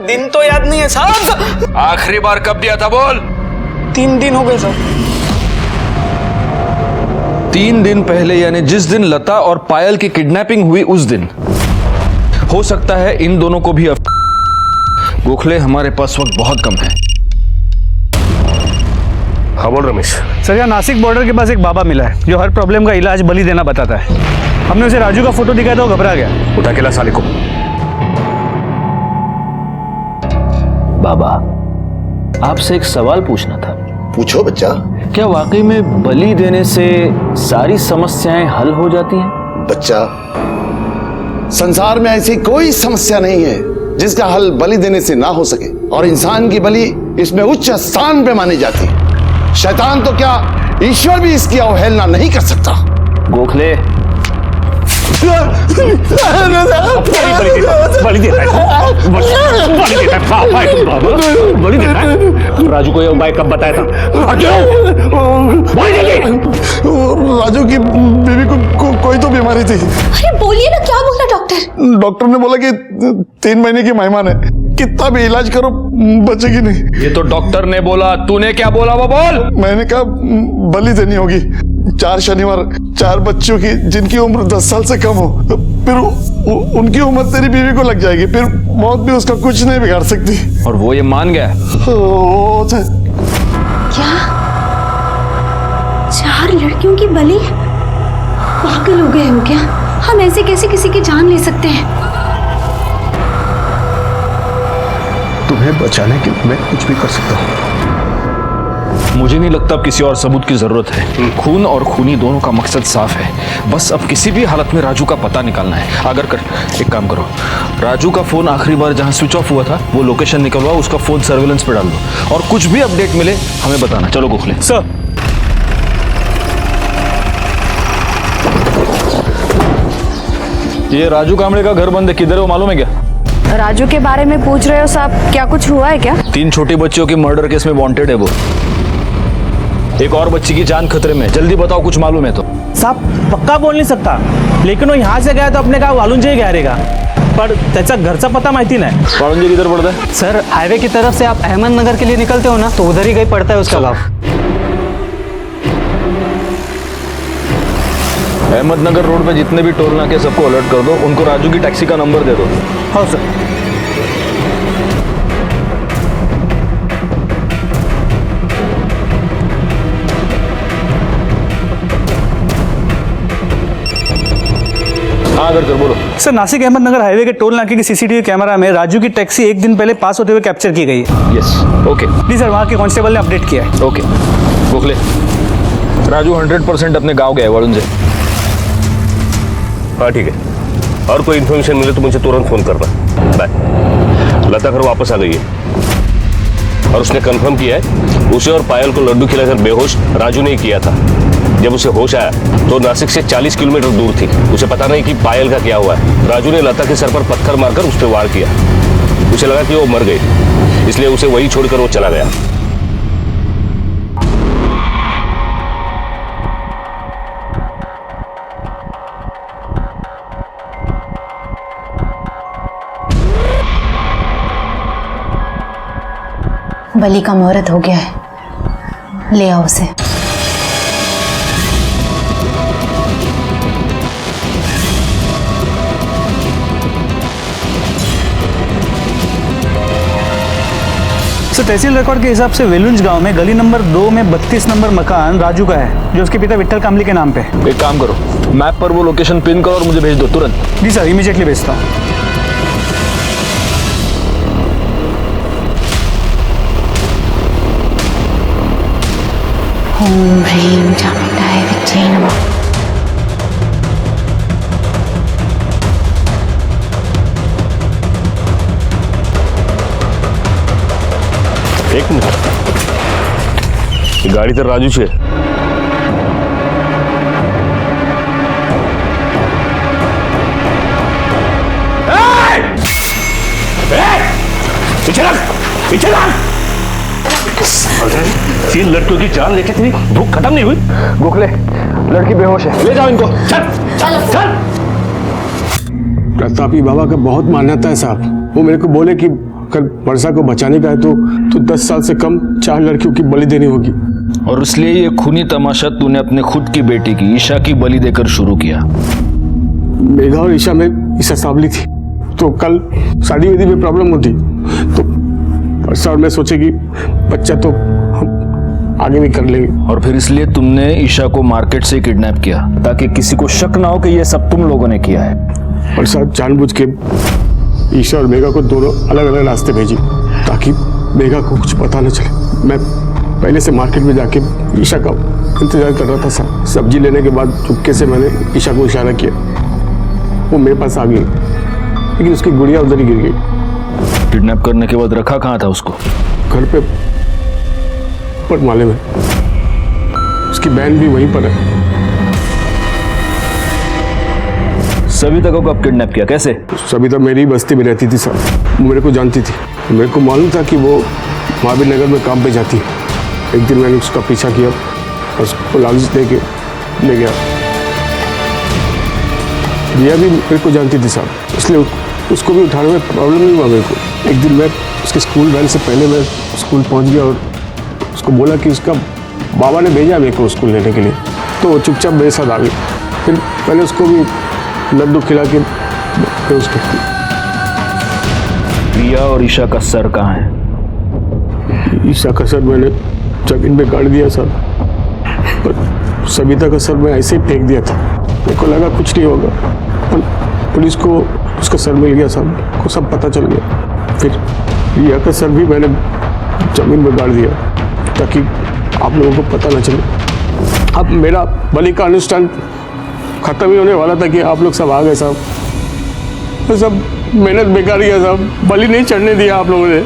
दिन तो याद नहीं है साहब। आखिरी बार कब दिया था बोल? 3 दिन हो गए साहब। 3 दिन पहले, यानी जिस दिन लता और पायल की किडनैपिंग हुई उस दिन। हो सकता है इन दोनों को भी गोखले, हमारे पास वक्त बहुत कम है। हाँ बोल रमेश। सर, यहाँ नासिक बॉर्डर के पास एक बाबा मिला है जो हर प्रॉब्लम का इलाज बलि देना बताता है। हमने उसे राजू का फोटो दिखाया तो वो घबरा गया। उठा के ला साले को। बाबा, आपसे एक सवाल पूछना था। पूछो बच्चा। क्या वाकई में बलि देने से सारी समस्याएं हल हो जाती हैं? बच्चा, संसार में ऐसी कोई समस्या नहीं है जिसका हल बलि देने से ना हो सके, और इंसान की बलि इसमें उच्च स्थान पे मानी जाती है। शैतान तो क्या, ईश्वर भी इसकी अवहेलना नहीं कर सकता। गोखले, राजू को ये उपाय कब बताया था? राजू की बीवी को कोई तो बीमारी थी। अरे बोलिए ना, क्या बोला डॉक्टर? डॉक्टर ने बोला कि 3 महीने की मेहमान है, कितना भी इलाज करो बचेगी नहीं। ये तो डॉक्टर ने बोला, तूने क्या बोला वो बोल। मैंने कहा बलि देनी होगी 4 शनिवार 4 बच्चों की जिनकी उम्र 10 साल से कम हो, फिर उनकी उम्र तेरी बीवी को लग जाएगी, फिर मौत भी उसका कुछ नहीं बिगाड़ सकती। और वो ये मान गया? क्या 4 लड़कियों की बलि? पागल हो गए हो क्या? हम ऐसे कैसे किसी की जान ले सकते हैं? तुम्हें बचाने के लिए मैं कुछ भी कर सकता हूँ। मुझे नहीं लगता अब किसी और सबूत की जरूरत है। खून और खूनी दोनों का मकसद साफ है। बस अब किसी भी हालत में राजू का पता निकालना है। अगर कर एक काम करो, राजू का फोन आखिरी बार जहां स्विच ऑफ हुआ था वो लोकेशन निकलवाओ, उसका फोन सर्वेलेंस पे डाल दो और कुछ भी अपडेट मिले हमें बताना। चलो गोखले। सर, ये राजू कामड़े का घर बंद है, किधर है वो मालूम है क्या? राजू के बारे में पूछ रहे हो साहब, क्या कुछ हुआ है क्या? 3 छोटी बच्चियों की मर्डर केस में वांटेड है वो। एक और बच्ची की जान खतरे में। जल्दी बताओ, कुछ मालूम है तो। साहब पक्का बोल नहीं सकता, लेकिन वो यहाँ से गया तो अपने गाव वालुंजे गया रहेगा, पर त्याचा घरचा पता माहिती नाही। वालुंजे किधर पड़ता है? सर, हाईवे की तरफ से आप अहमदनगर के लिए निकलते हो ना, तो उधर ही कहीं पड़ता है उसका गाँव। अहमदनगर रोड पे जितने भी टोल नाके सबको अलर्ट कर दो, उनको राजू की टैक्सी का नंबर दे दो। हाँ सर। हाँ अगर कर बोलो। सर, नासिक अहमदनगर हाईवे के टोल नाके की सीसीटीवी कैमरा में राजू की टैक्सी 1 दिन पहले पास होते हुए कैप्चर की गई है। Yes, okay. जी सर, वहाँ के कांस्टेबल ने अपडेट किया है। ओके गोखले, राजू 100% अपने गांव गया है वालुंजे। हाँ ठीक है, और कोई इन्फॉर्मेशन मिले तो मुझे तुरंत फोन करना। बाय। लता घर वापस आ गई है और उसने कंफर्म किया है उसे और पायल को लड्डू खिलाकर बेहोश राजू ने किया था। जब उसे होश आया तो नासिक से 40 किलोमीटर दूर थी। उसे पता नहीं कि पायल का क्या हुआ है। राजू ने लता के सर पर पत्थर मारकर उस पर वार किया। उसे लगा कि वो मर गई, इसलिए उसे वही छोड़कर वो चला गया। बलि का मुहूर्त हो गया है, ले आओ उसे। सर, तहसील रिकॉर्ड के हिसाब से वेलुंज गांव में गली नंबर 2 में 32 नंबर मकान राजू का है, जो उसके पिता विट्ठल कामली के नाम पे। एक काम करो, मैप पर वो लोकेशन पिन करो और मुझे भेज दो तुरंत। जी सर, इमीडिएटली भेजता हूँ। ओम ह्रीं चामुंडाय विद्महे नमः। एक मिनट, ये गाड़ी तो राजू છે। पीछे लग, पीछे लग। 3 लड़कियों की जान लेके तेरी भूख खत्म नहीं हुई? गोखले, लड़की बेहोश है, ले जाओ इनको। चल चल चल। प्रतापी बाबा का बहुत मान्यता है साहब। वो मेरे को बोले कि अगर वर्षा को बचाने का है तो 10 साल से कम 4 लड़कियों की बलि देनी होगी। और इसलिए ये खूनी तमाशा तूने अपने खुद की बेटी की ईशा की बलि देकर शुरू किया। मेघा और ईशा में ईशा सांवली थी, तो कल शादी विधि में प्रॉब्लम होती तो वर्षा और मैं सोचे कि बच्चा तो हम आगे भी कर लेंगे। और फिर इसलिए तुमने ईशा को मार्केट से किडनैप किया ताकि किसी को शक ना हो कि ये सब तुम लोगों ने किया है। वर्षा जानबूझ के ईशा और मेघा को दोनों अलग अलग रास्ते भेजी ताकि मेघा को कुछ पता न चले। मैं पहले से मार्केट में जाके ईशा का इंतजार कर रहा था साहब। सब्जी लेने के बाद चुपके से मैंने ईशा को इशारा किया, वो मेरे पास आ गई, लेकिन उसकी गुड़िया उधर ही गिर गई। किडनैप करने के बाद रखा कहाँ था उसको? घर पे ऊपर माले में। उसकी बहन भी वहीं पर है। सविता को कब किडनैप किया, कैसे? सविता मेरी बस्ती में रहती थी सर, वो मेरे को जानती थी। मेरे को मालूम था कि वो महावीर नगर में काम पे जाती है। एक दिन मैंने उसका पीछा किया और उसको लालच दे के ले गया। रिया भी मेरे को जानती थी साहब, इसलिए उसको भी उठाने में प्रॉब्लम नहीं हुआ मेरे को। एक दिन मैं उसके स्कूल वैन से पहले मैं स्कूल पहुंच गया और उसको बोला कि उसका बाबा ने भेजा मेरे को स्कूल लेने के लिए, तो वो चुपचाप मेरे साथ आ गई। फिर मैंने उसको भी लड्डू खिला के फिर उसको। रिया और ईशा का सर कहाँ है? ईशा का सर मैंने जमीन पे गाड़ दिया सर, पर सविता का सर मैं ऐसे ही फेंक दिया था। मेरे को लगा कुछ नहीं होगा, पर पुलिस को उसका सर मिल गया साहब, को सब पता चल गया। फिर रिया का सर भी मैंने जमीन पे गाड़ दिया ताकि आप लोगों को पता ना चले। अब मेरा बलि का अनुष्ठान खत्म ही होने वाला था कि आप लोग सब आ गए साहब। तो सब मेहनत बेकार किया साहब, बलि नहीं चढ़ने दिया आप लोगों ने,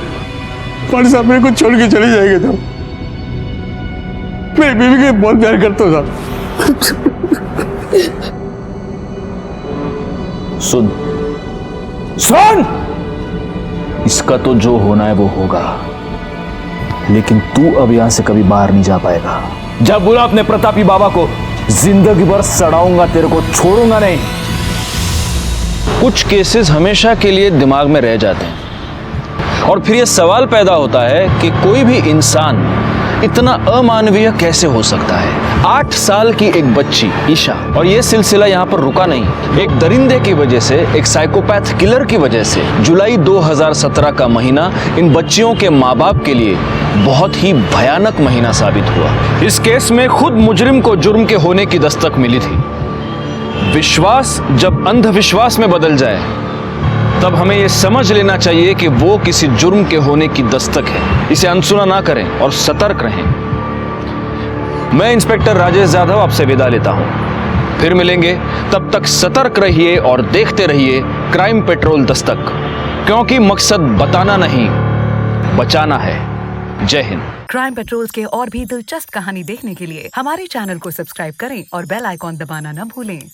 पर साहब मेरे को छोड़ के चले जाएंगे साहब। मेरी बीवी के बहुत प्यार करता हूँ साहब। सुन, इसका तो जो होना है वो होगा, लेकिन तू अब यहां से कभी बाहर नहीं जा पाएगा। जब बुला अपने प्रतापी बाबा को, जिंदगी भर सड़ाऊंगा तेरे को, छोड़ूंगा नहीं। कुछ केसेस हमेशा के लिए दिमाग में रह जाते हैं और फिर यह सवाल पैदा होता है कि कोई भी इंसान इतना अमानवीय कैसे हो सकता है। 8 साल की एक बच्ची ईशा, और यह सिलसिला यहां पर रुका नहीं। एक दरिंदे की वजह से, एक साइकोपैथ किलर की वजह से जुलाई 2017 का महीना इन बच्चियों के माँ बाप के लिए बहुत ही भयानक महीना साबित हुआ। इस केस में खुद मुजरिम को जुर्म के होने की दस्तक मिली थी। विश्वास जब अंधविश्वास में बदल जाए तब हमें यह समझ लेना चाहिए कि वो किसी जुर्म के होने की दस्तक है। इसे अनसुना ना करें और सतर्क रहें। मैं इंस्पेक्टर राजेश जाधव आपसे विदा लेता हूं, फिर मिलेंगे। तब तक सतर्क रहिए और देखते रहिए क्राइम पेट्रोल दस्तक, क्योंकि मकसद बताना नहीं, बचाना है। जय हिंद। क्राइम पेट्रोल के और भी दिलचस्प कहानी देखने के लिए हमारे चैनल को सब्सक्राइब करें और बेल आइकॉन दबाना न भूलें।